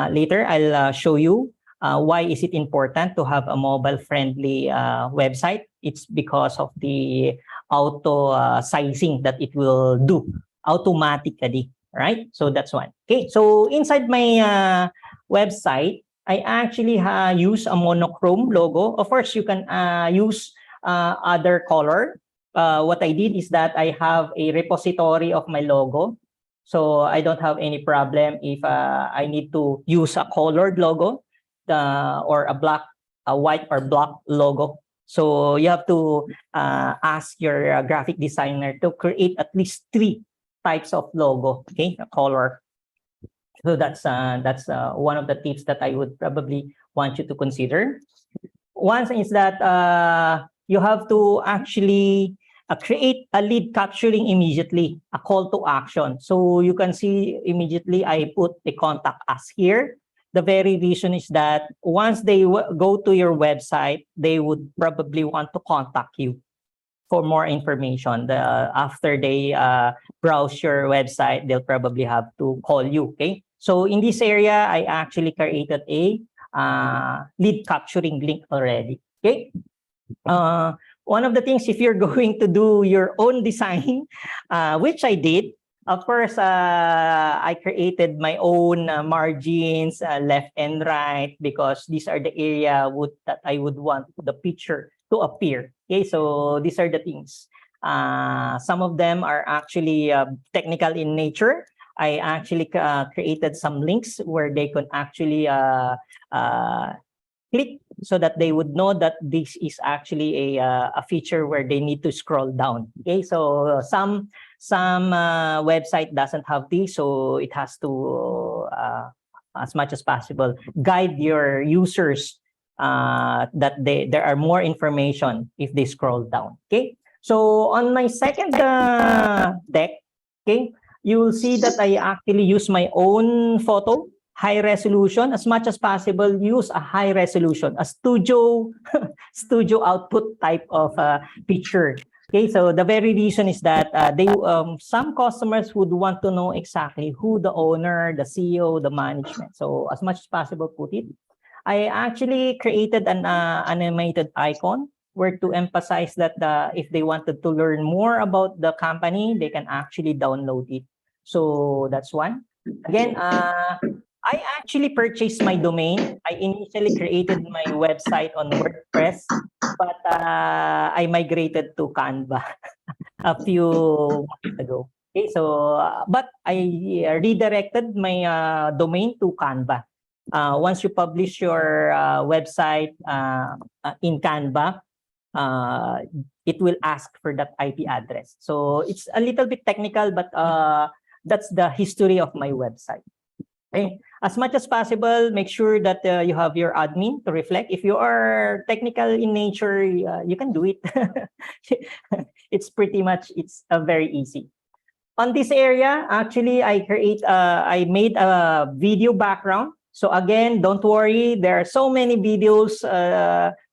later I'll show you why is it important to have a mobile friendly website. It's because of the auto sizing that it will do automatically, right? So that's one. Okay, so inside my website, I actually use a monochrome logo. Of course, you can use other color. What I did is that I have a repository of my logo. So I don't have any problem if I need to use a colored logo or a black a white or black logo. So you have to ask your graphic designer to create at least 3 types of logo, okay, a color. So that's one of the tips that I would probably want you to consider. One is that you have to actually create a lead capturing immediately, a call to action. So you can see immediately I put the contact us here. The very reason is that once they go to your website, they would probably want to contact you for more information. After they browse your website, they'll probably have to call you, okay? So in this area, I actually created a lead capturing link already, okay? One of the things, if you're going to do your own design, which I did, of course, I created my own margins, left and right, because these are the area that I would want the picture to appear. Okay, so these are the things. Some of them are actually technical in nature. I actually created some links where they could actually click so that they would know that this is actually a feature where they need to scroll down. Okay, so some website doesn't have this, so it has to as much as possible guide your users that there are more information if they scroll down. Okay, so on my second deck, okay, you will see that I actually use my own photo, high resolution. As much as possible, use a high resolution, a studio output type of picture. Okay, so the very reason is that some customers would want to know exactly who the owner, the CEO, the management. So as much as possible, put it. I actually created an animated icon where to emphasize that if they wanted to learn more about the company, they can actually download it. So that's one. Again, I actually purchased my domain. I initially created my website on WordPress, but I migrated to Canva a few months ago. Okay, so but I redirected my domain to Canva. Once you publish your website in Canva, it will ask for that IP address. So it's a little bit technical, but that's the history of my website. Okay. As much as possible, make sure that you have your admin to reflect. If you are technical in nature, you can do it. It's very easy. On this area, actually, I made a video background. So again, don't worry. There are so many videos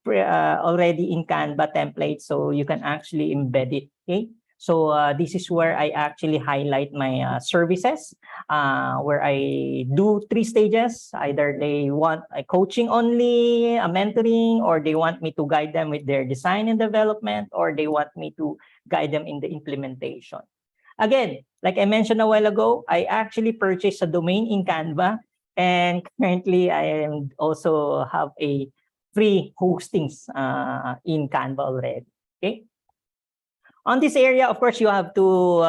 already in Canva template, so you can actually embed it. Okay. So this is where I actually highlight my services, where I do 3 stages. Either they want a coaching only, a mentoring, or they want me to guide them with their design and development, or they want me to guide them in the implementation. Again, like I mentioned a while ago, I actually purchased a domain in Canva, and currently I also have a free hostings in Canva already. Okay. On this area, of course, you have to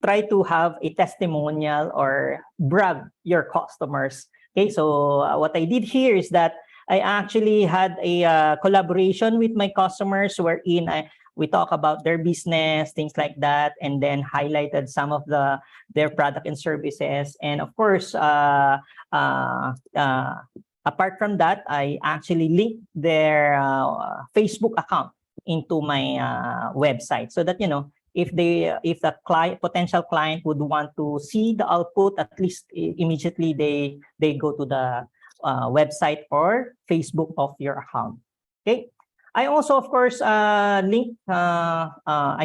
try to have a testimonial or brag your customers. Okay, so what I did here is that I actually had a collaboration with my customers wherein we talk about their business, things like that, and then highlighted some of their product and services. And of course, apart from that, I actually linked their Facebook account into my website, so that if the potential client would want to see the output, at least immediately they go to the website or Facebook of your account. Okay. I also, of course, I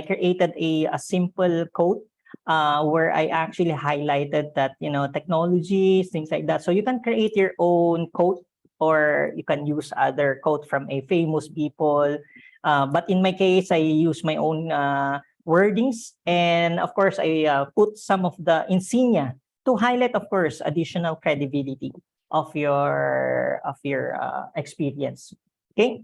created a simple code where I actually highlighted that, technologies, things like that. So you can create your own code, or you can use other code from a famous people. But in my case, I use my own wordings. And of course, I put some of the insignia to highlight, of course, additional credibility of your experience. Okay.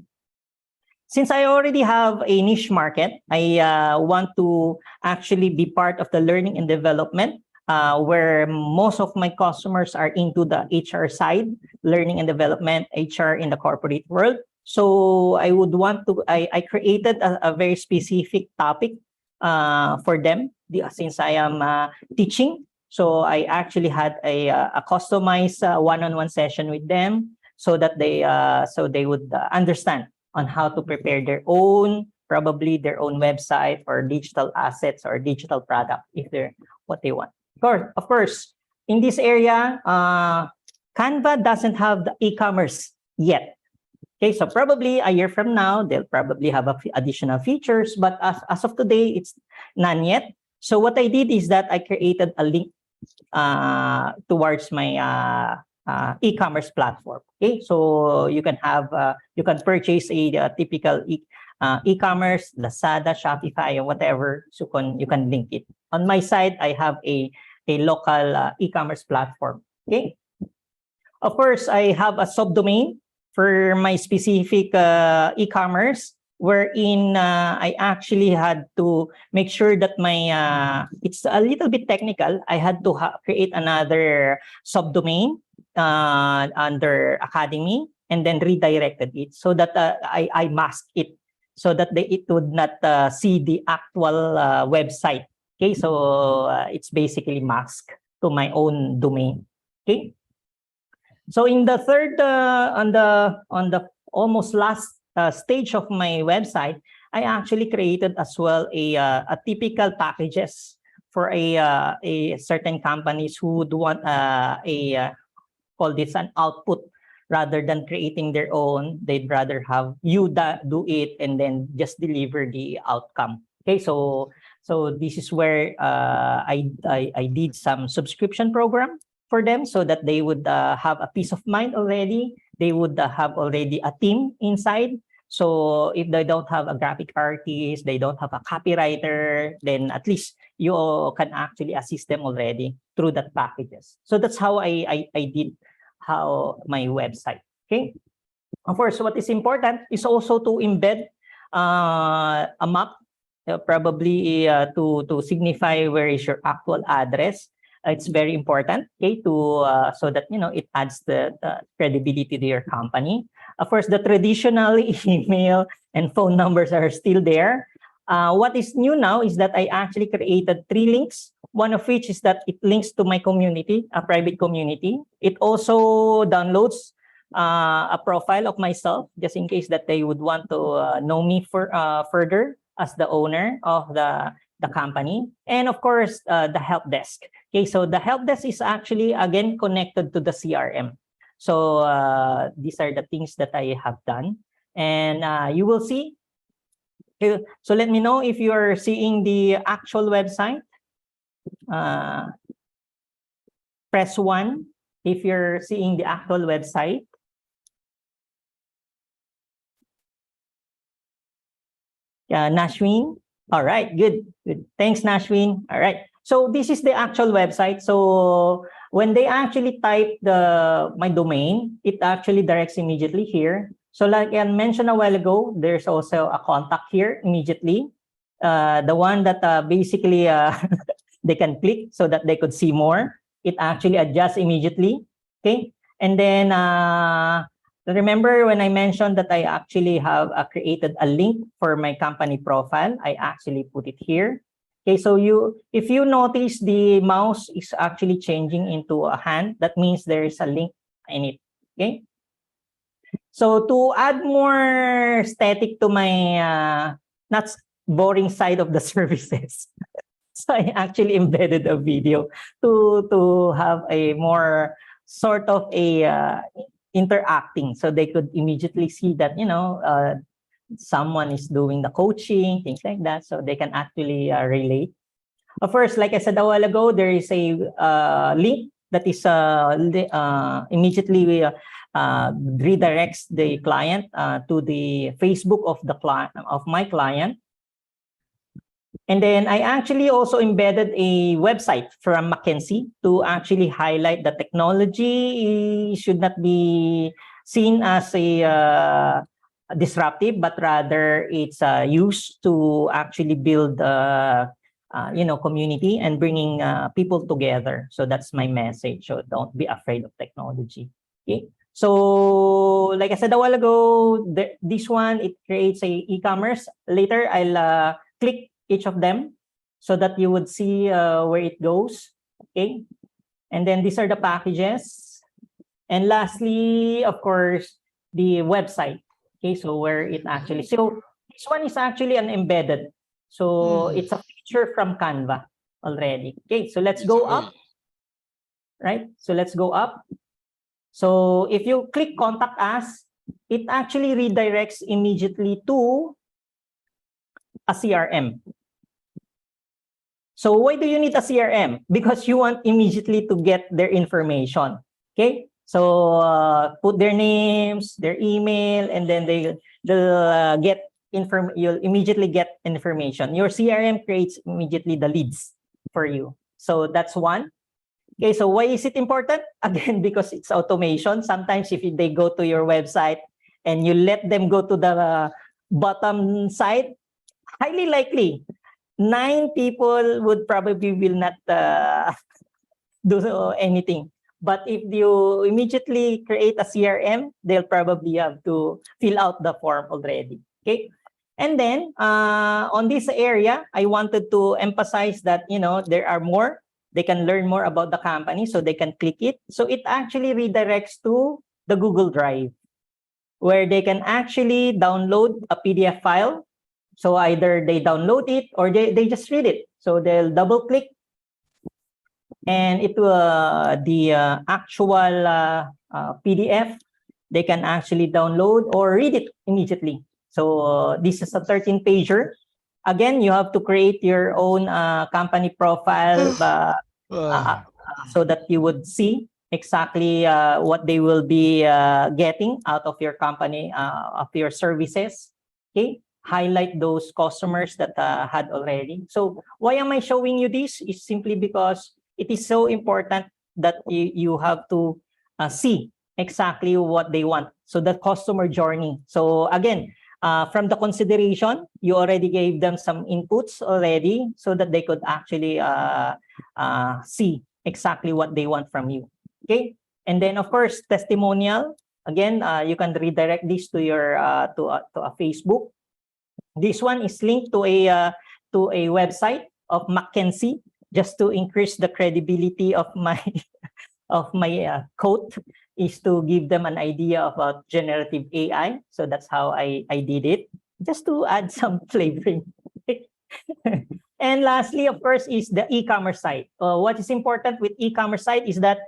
Since I already have a niche market, I want to actually be part of the learning and development. where most of my customers are into the HR side, learning and development, HR in the corporate world. So I created a very specific topic for them since I am teaching. So I actually had a customized one-on-one session with them so that they would understand on how to prepare their own, probably their own website or digital assets or digital product if they're what they want. Of course, in this area, Canva doesn't have the e-commerce yet. Okay, so probably a year from now, they'll probably have additional features, but as of today, it's none yet. So what I did is that I created a link towards my e-commerce platform. Okay, so you can purchase a typical e-commerce, Lazada, Shopify, or whatever. So you can link it. On my side, I have a local e-commerce platform. Okay, of course, I have a subdomain for my specific e-commerce, wherein I actually had to make sure that it's a little bit technical. I had to create another subdomain under Academy and then redirected it so that I masked it so that it would not see the actual website. Okay, so it's basically masked to my own domain. Okay. So in the third, on the almost last stage of my website, I actually created as well a typical packages for a certain companies who would want call this an output rather than creating their own. They'd rather have you do it and then just deliver the outcome. Okay, so this is where I did some subscription program for them so that they would have a peace of mind already. They would have already a team inside. So if they don't have a graphic artist, they don't have a copywriter, then at least you can actually assist them already through that packages. So that's how I did my website. Okay. Of course, what is important is also to embed a map, probably to signify where is your actual address. It's very important, okay, to so that it adds the credibility to your company. Of course, the traditional email and phone numbers are still there. What is new now is that I actually created 3 links. One of which is that it links to my community, a private community. It also downloads a profile of myself, just in case that they would want to know me further as the owner of the company. And of course, the help desk. Okay, so the help desk is actually, again, connected to the CRM. So these are the things that I have done. And you will see. Okay, so let me know if you are seeing the actual website. Press 1 if you're seeing the actual website. Nashwin. All right, good. Thanks, Nashwin. All right. So this is the actual website. So when they actually type my domain, it actually directs immediately here. So like I mentioned a while ago, there's also a contact here immediately. The one that basically they can click so that they could see more. It actually adjusts immediately. Okay. And then remember when I mentioned that I actually have created a link for my company profile, I actually put it here. Okay, so if you notice the mouse is actually changing into a hand, that means there is a link in it. Okay. So to add more static to my not boring side of the services, so I actually embedded a video to have a more sort of a interacting, so they could immediately see that someone is doing the coaching, things like that, so they can actually relate. First, like I said a while ago, there is a link that is immediately redirects the client to the Facebook of the client, of my client. And then I actually also embedded a website from McKinsey to actually highlight the technology should not be seen as a disruptive, but rather it's used to actually build community and bringing people together. So that's my message. So don't be afraid of technology. Okay. So like I said a while ago, this one, it creates a e-commerce. Later, I'll click each of them so that you would see where it goes. Okay. And then these are the packages. And lastly, of course, the website. Okay, so where it actually, so this one is actually an embedded. So it's a feature from Canva already. Okay, so let's go up. Right, so let's go up. So if you click contact us, it actually redirects immediately to a CRM. So why do you need a CRM? Because you want immediately to get their information. Okay, so put their names, their email, and then they'll get you'll immediately get information. Your CRM creates immediately the leads for you. So that's one. Okay, so why is it important? Again, because it's automation. Sometimes if they go to your website and you let them go to the bottom side, highly likely 9 people would probably will not do anything. But if you immediately create a CRM, they'll probably have to fill out the form already. Okay. And then on this area, I wanted to emphasize that, there are more. They can learn more about the company, so they can click it. So it actually redirects to the Google Drive, where they can actually download a PDF file. So either they download it or they just read it. So they'll double click and it will the actual PDF they can actually download or read it immediately. So this is a 13-pager. Again, you have to create your own company profile so that you would see exactly what they will be getting out of your company, of your services. Okay, highlight those customers that had already. So why am I showing you this? Is simply because it is so important that you have to see exactly what they want. So the customer journey. So again, from the consideration, you already gave them some inputs already so that they could actually see exactly what they want from you. Okay, and then of course testimonial. Again, you can redirect this to your to a Facebook. This one is linked to a website of McKinsey, just to increase the credibility of my of my quote, is to give them an idea about generative AI. So that's how I did it, just to add some flavoring. And lastly, of course, is the e-commerce site. What is important with e-commerce site is that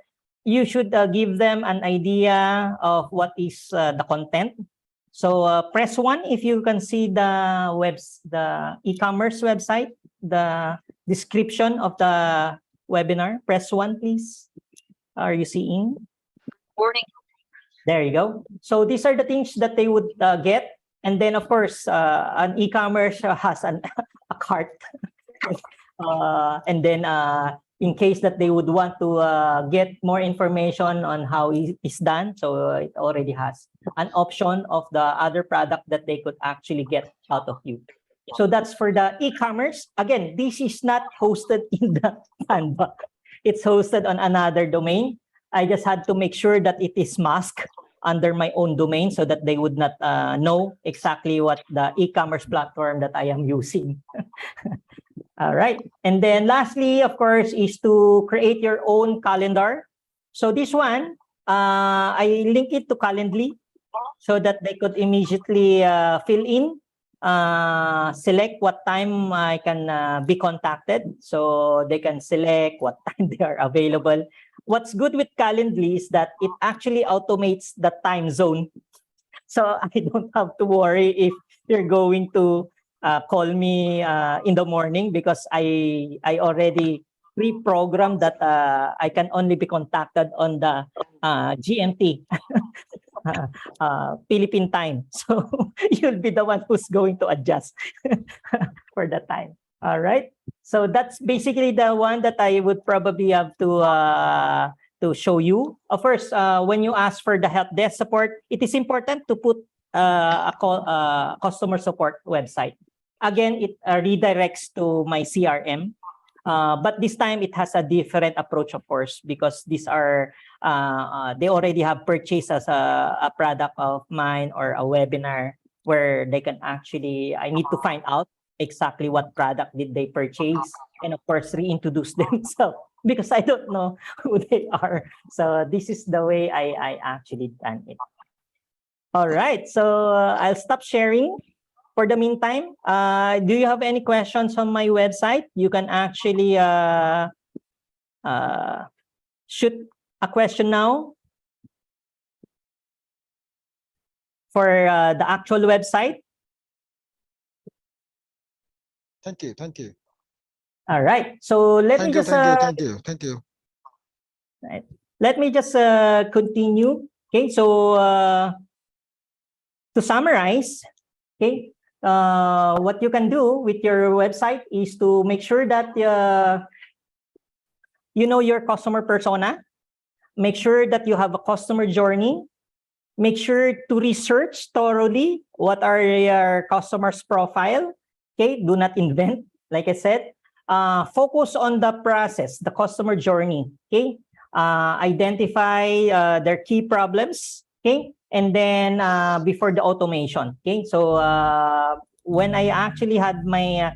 you should give them an idea of what is the content. So press 1 if you can see the e-commerce website, the description of the webinar. Press 1, please. Are you seeing? Warning. There you go. So these are the things that they would get. And then, of course, an e-commerce has a cart. And then in case that they would want to get more information on how it is done, so it already has an option of the other product that they could actually get out of you. So that's for the e-commerce. Again, this is not hosted in the Canva. It's hosted on another domain. I just had to make sure that it is masked under my own domain so that they would not know exactly what the e-commerce platform that I am using. All right. And then lastly, of course, is to create your own calendar. So this one, I link it to Calendly so that they could immediately fill in, select what time I can be contacted. So they can select what time they are available. What's good with Calendly is that it actually automates the time zone. So I don't have to worry if you're going to call me in the morning, because I already pre-programmed that I can only be contacted on the GMT, Philippine time. So you'll be the one who's going to adjust for the time. All right. So that's basically the one that I would probably have to show you. First, when you ask for the help desk support, it is important to put a customer support website. again, it redirects to my CRM. But this time it has a different approach, of course, because these are they already have purchased as a product of mine or a webinar where they can actually, I need to find out exactly what product did they purchase, and of course reintroduce themselves because I don't know who they are. So this is the way I actually done it. All right, so I'll stop sharing for the meantime. Do you have any questions on my website? You can actually shoot a question now for the actual website. Thank you. Thank you. All right, so let me Thank you. just Thank you. Thank you. right. Let me just continue. Okay, so to summarize, okay, what you can do with your website is to make sure that you know your customer persona, make sure that you have a customer journey, make sure to research thoroughly what are your customers' profile. Okay, do not invent, like I said. Focus on the process, the customer journey. Okay, identify their key problems. Okay, and then before the automation. Okay, so when I actually had my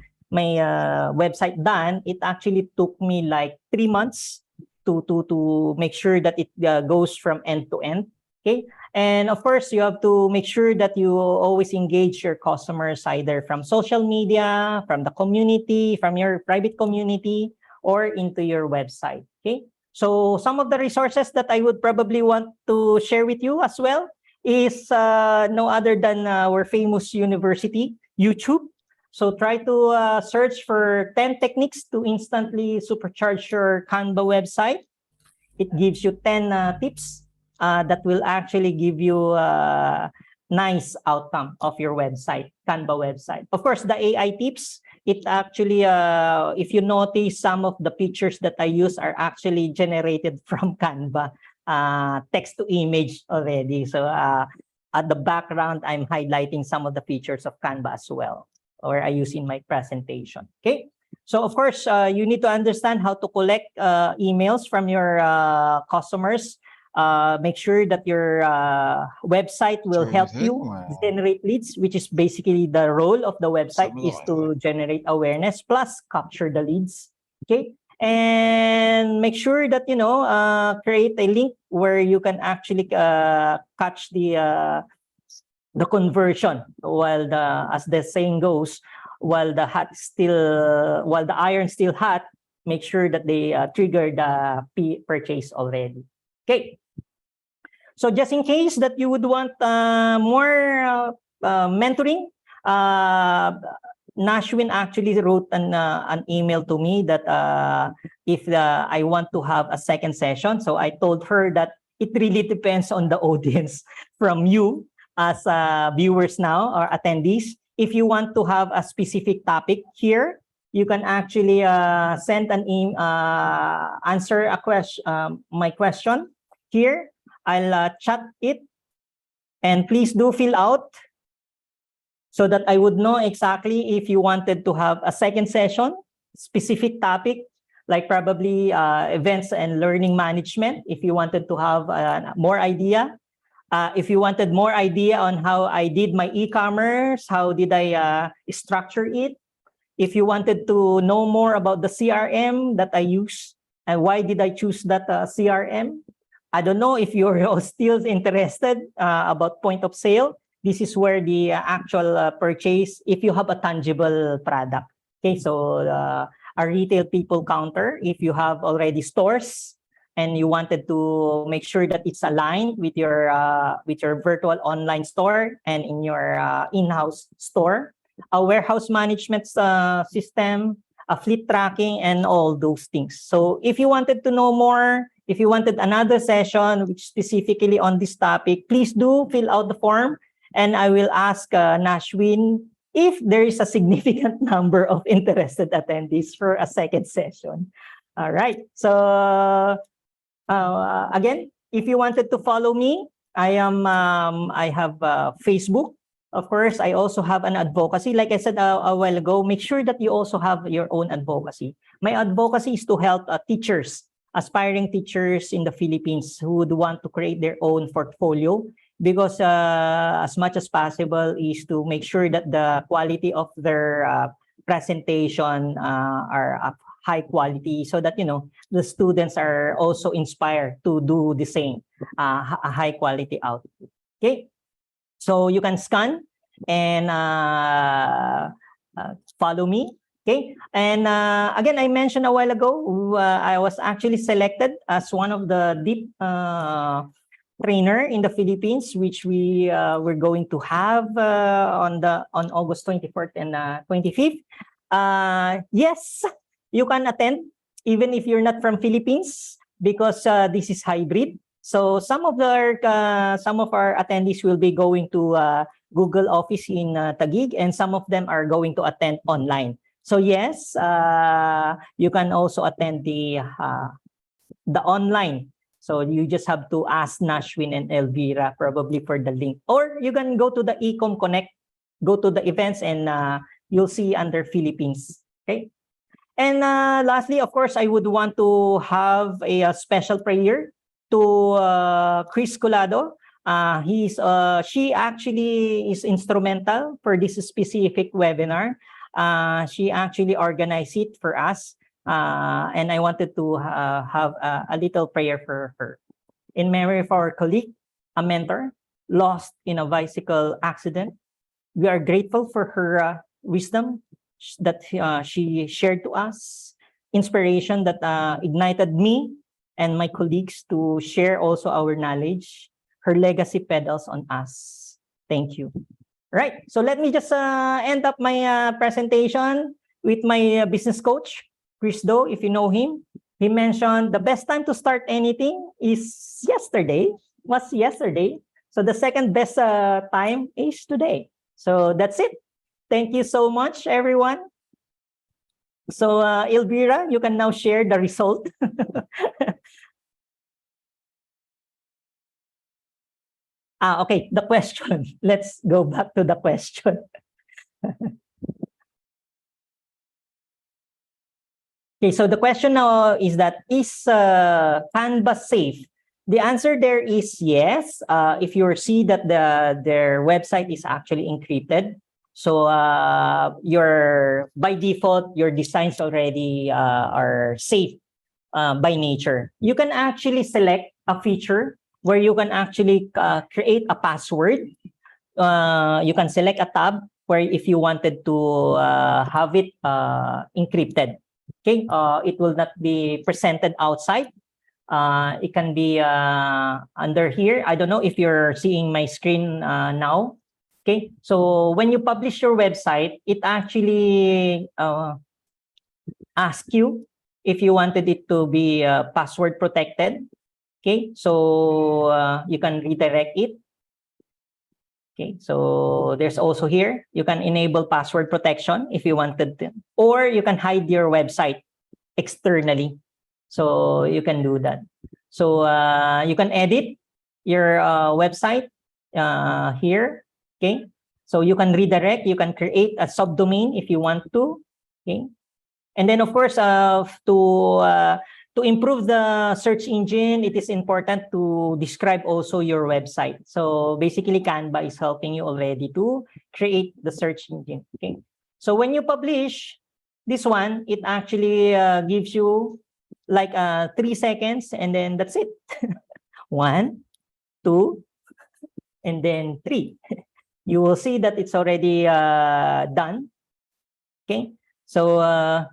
website done, it actually took me like 3 months to make sure that it goes from end to end. Okay, and of course, you have to make sure that you always engage your customers either from social media, from the community, from your private community, or into your website. Okay, so some of the resources that I would probably want to share with you as well is no other than our famous university, YouTube. So try to search for 10 techniques to instantly supercharge your Canva website. It gives you 10 tips that will actually give you a nice outcome of your website, Canva website. Of course, the AI tips, it actually, if you notice, some of the pictures that I use are actually generated from Canva, text to image already. So at the background, I'm highlighting some of the features of Canva as well, or I use in my presentation. Okay. So of course, you need to understand how to collect emails from your customers. Make sure that your website will help you generate leads, which is basically the role of the website is to generate awareness plus capture the leads. Okay, and make sure that you know create a link where you can actually catch the conversion while as the saying goes, while the iron still hot, make sure that they trigger the purchase already. Okay, so just in case that you would want more mentoring, Nashwin actually wrote an email to me that if I want to have a second session. So I told her that it really depends on the audience from you as viewers now or attendees. If you want to have a specific topic here, you can actually send an answer a question, my question here. I'll chat it, and please do fill out so that I would know exactly if you wanted to have a second session, specific topic, like probably events and learning management. If you wanted to have more idea, if you wanted more idea on how I did my e-commerce, how did I structure it? If you wanted to know more about the CRM that I use and why did I choose that CRM? I don't know if you're still interested about point of sale. This is where the actual purchase, if you have a tangible product. Okay, so a retail people counter, if you have already stores, and you wanted to make sure that it's aligned with your virtual online store and in your in-house store, a warehouse management system, a fleet tracking, and all those things. So if you wanted to know more, if you wanted another session which specifically on this topic, please do fill out the form, and I will ask Nashwin if there is a significant number of interested attendees for a second session. All right. So again, if you wanted to follow me, I have Facebook. Of course, I also have an advocacy. Like I said a while ago, make sure that you also have your own advocacy. My advocacy is to help teachers, aspiring teachers in the Philippines who would want to create their own portfolio, because as much as possible is to make sure that the quality of their presentation are of high quality, so that the students are also inspired to do the same a high quality output. Okay, so you can scan and follow me. Okay, and again, I mentioned a while ago, I was actually selected as one of the deep trainer in the Philippines, which we're going to have on August 24th and 25th. Yes, you can attend even if you're not from Philippines, because this is hybrid. So some of our attendees will be going to Google office in Taguig, and some of them are going to attend online. So yes, you can also attend the online. So you just have to ask Nashwin and Elvira probably for the link, or you can go to the Ecom Connect, go to the events, and you'll see under Philippines. Okay. And lastly, of course, I would want to have a special prayer to Chris Colado. She actually is instrumental for this specific webinar. She actually organized it for us. And I wanted to have a little prayer for her. In memory of our colleague, a mentor, lost in a bicycle accident. We are grateful for her wisdom that she shared to us, inspiration that ignited me and my colleagues to share also our knowledge. Her legacy pedals on us. Thank you. Right, so let me just end up my presentation with my business coach, Chris Do. If you know him, he mentioned the best time to start anything is yesterday, was yesterday. So the second best time is today. So that's it. Thank you so much, everyone. So Elvira, you can now share the result. Okay, the question. Let's go back to the question. Okay, so the question now is that, is Canva safe? The answer there is yes. If you see that their website is actually encrypted, so by default your designs already are safe by nature. You can actually select a feature where you can actually create a password. You can select a tab where if you wanted to have it encrypted. Okay, it will not be presented outside. It can be under here. I don't know if you're seeing my screen now. Okay, so when you publish your website, it actually asks you if you wanted it to be password protected. Okay, so you can redirect it. Okay, so there's also here, you can enable password protection if you wanted to, or you can hide your website externally. So you can do that. So you can edit your website here. Okay, so you can redirect, you can create a subdomain if you want to. Okay, and then of course to improve the search engine, it is important to describe also your website. So basically Canva is helping you already to create the search engine. Okay, so when you publish this one, it actually gives you like 3 seconds, and then that's it. 1, 2, and then 3. You will see that it's already done. Okay, so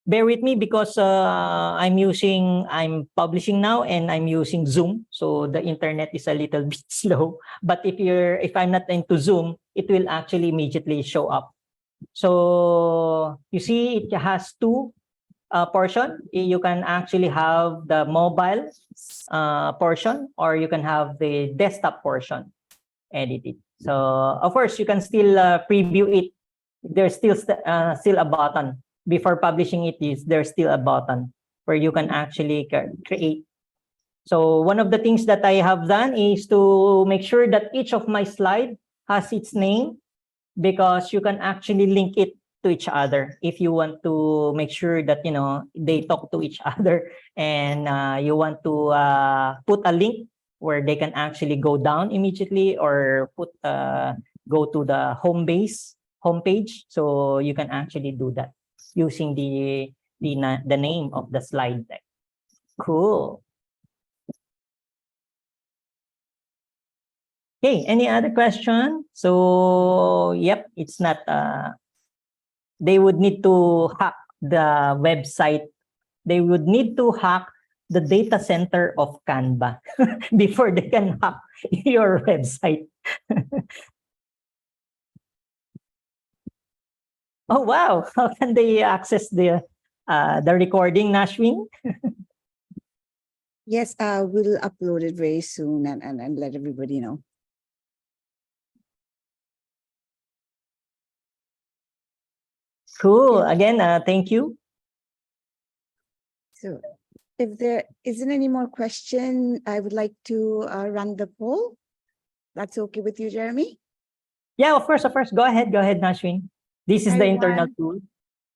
bear with me because I'm publishing now and I'm using Zoom, so the internet is a little bit slow. But if I'm not into Zoom, it will actually immediately show up. So you see, it has 2 portion. You can actually have the mobile portion, or you can have the desktop portion edited. So of course you can still preview it. There's still a button before publishing it. There's still a button where you can actually create. So one of the things that I have done is to make sure that each of my slide has its name because you can actually link it to each other if you want to make sure that they talk to each other, and you want to put a link where they can actually go down immediately or go to the homepage. So you can actually do that using the name of the slide deck. Cool. Okay, any other question? So, yep, it's not, they would need to hack the website. They would need to hack the data center of Canva before they can hack your website. Oh, wow. How can they access the recording, Nashwin? Yes, we'll upload it very soon and let everybody know. Cool. Again, thank you. So if there isn't any more question, I would like to run the poll. That's okay with you, Jeremy? Yeah, of course, of course. Go ahead, Nashwin. This is the internal Everyone. tool.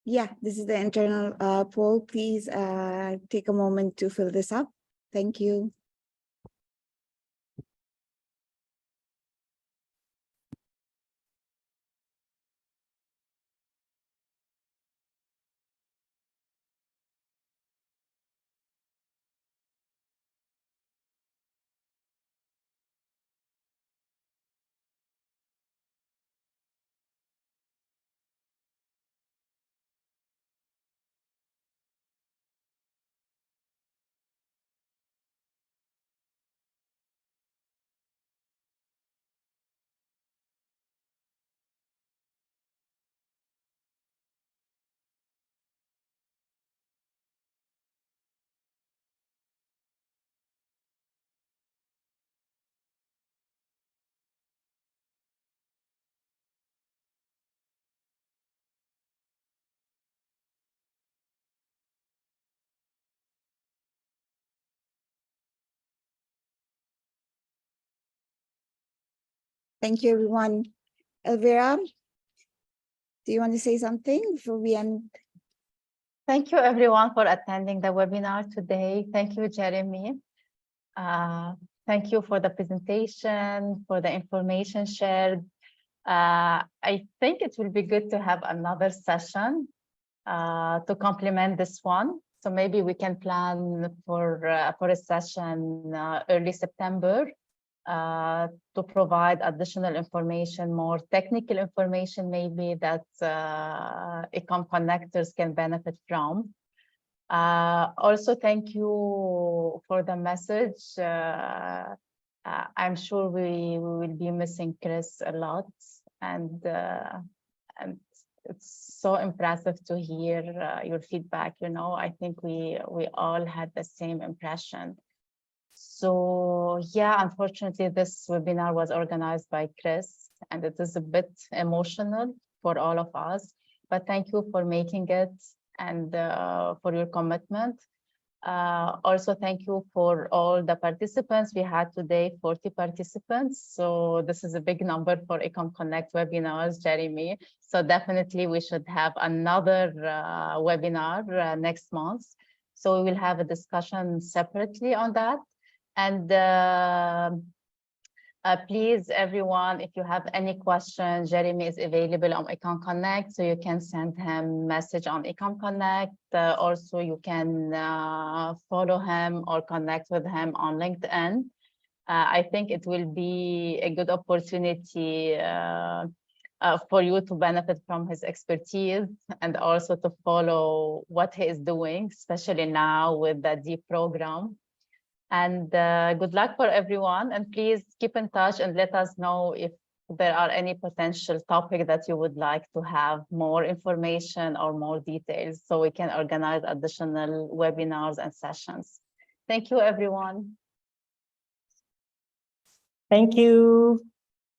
Yeah, this is the internal poll. Please take a moment to fill this up. Thank you. Thank you, everyone. Elvira, do you want to say something before we end? Thank you, everyone, for attending the webinar today. Thank you, Jeremy. Thank you for the presentation, for the information shared. I think it will be good to have another session to complement this one. So maybe we can plan for a session early September to provide additional information, more technical information maybe that Ecom connectors can benefit from. Also, thank you for the message. I'm sure we will be missing Chris a lot, and it's so impressive to hear your feedback. I think we all had the same impression. So yeah, unfortunately, this webinar was organized by Chris, and it is a bit emotional for all of us. But thank you for making it and for your commitment. Also, thank you for all the participants. We had today 40 participants. So this is a big number for Ecom Connect webinars, Jeremy. So definitely we should have another webinar next month. So we will have a discussion separately on that. And please, everyone, if you have any questions, Jeremy is available on Ecom Connect, so you can send him message on Ecom Connect. Also, you can follow him or connect with him on LinkedIn. I think it will be a good opportunity for you to benefit from his expertise and also to follow what he is doing, especially now with the DEEP program. And good luck for everyone. And please keep in touch and let us know if there are any potential topic that you would like to have more information or more details so we can organize additional webinars and sessions. Thank you, everyone. Thank you.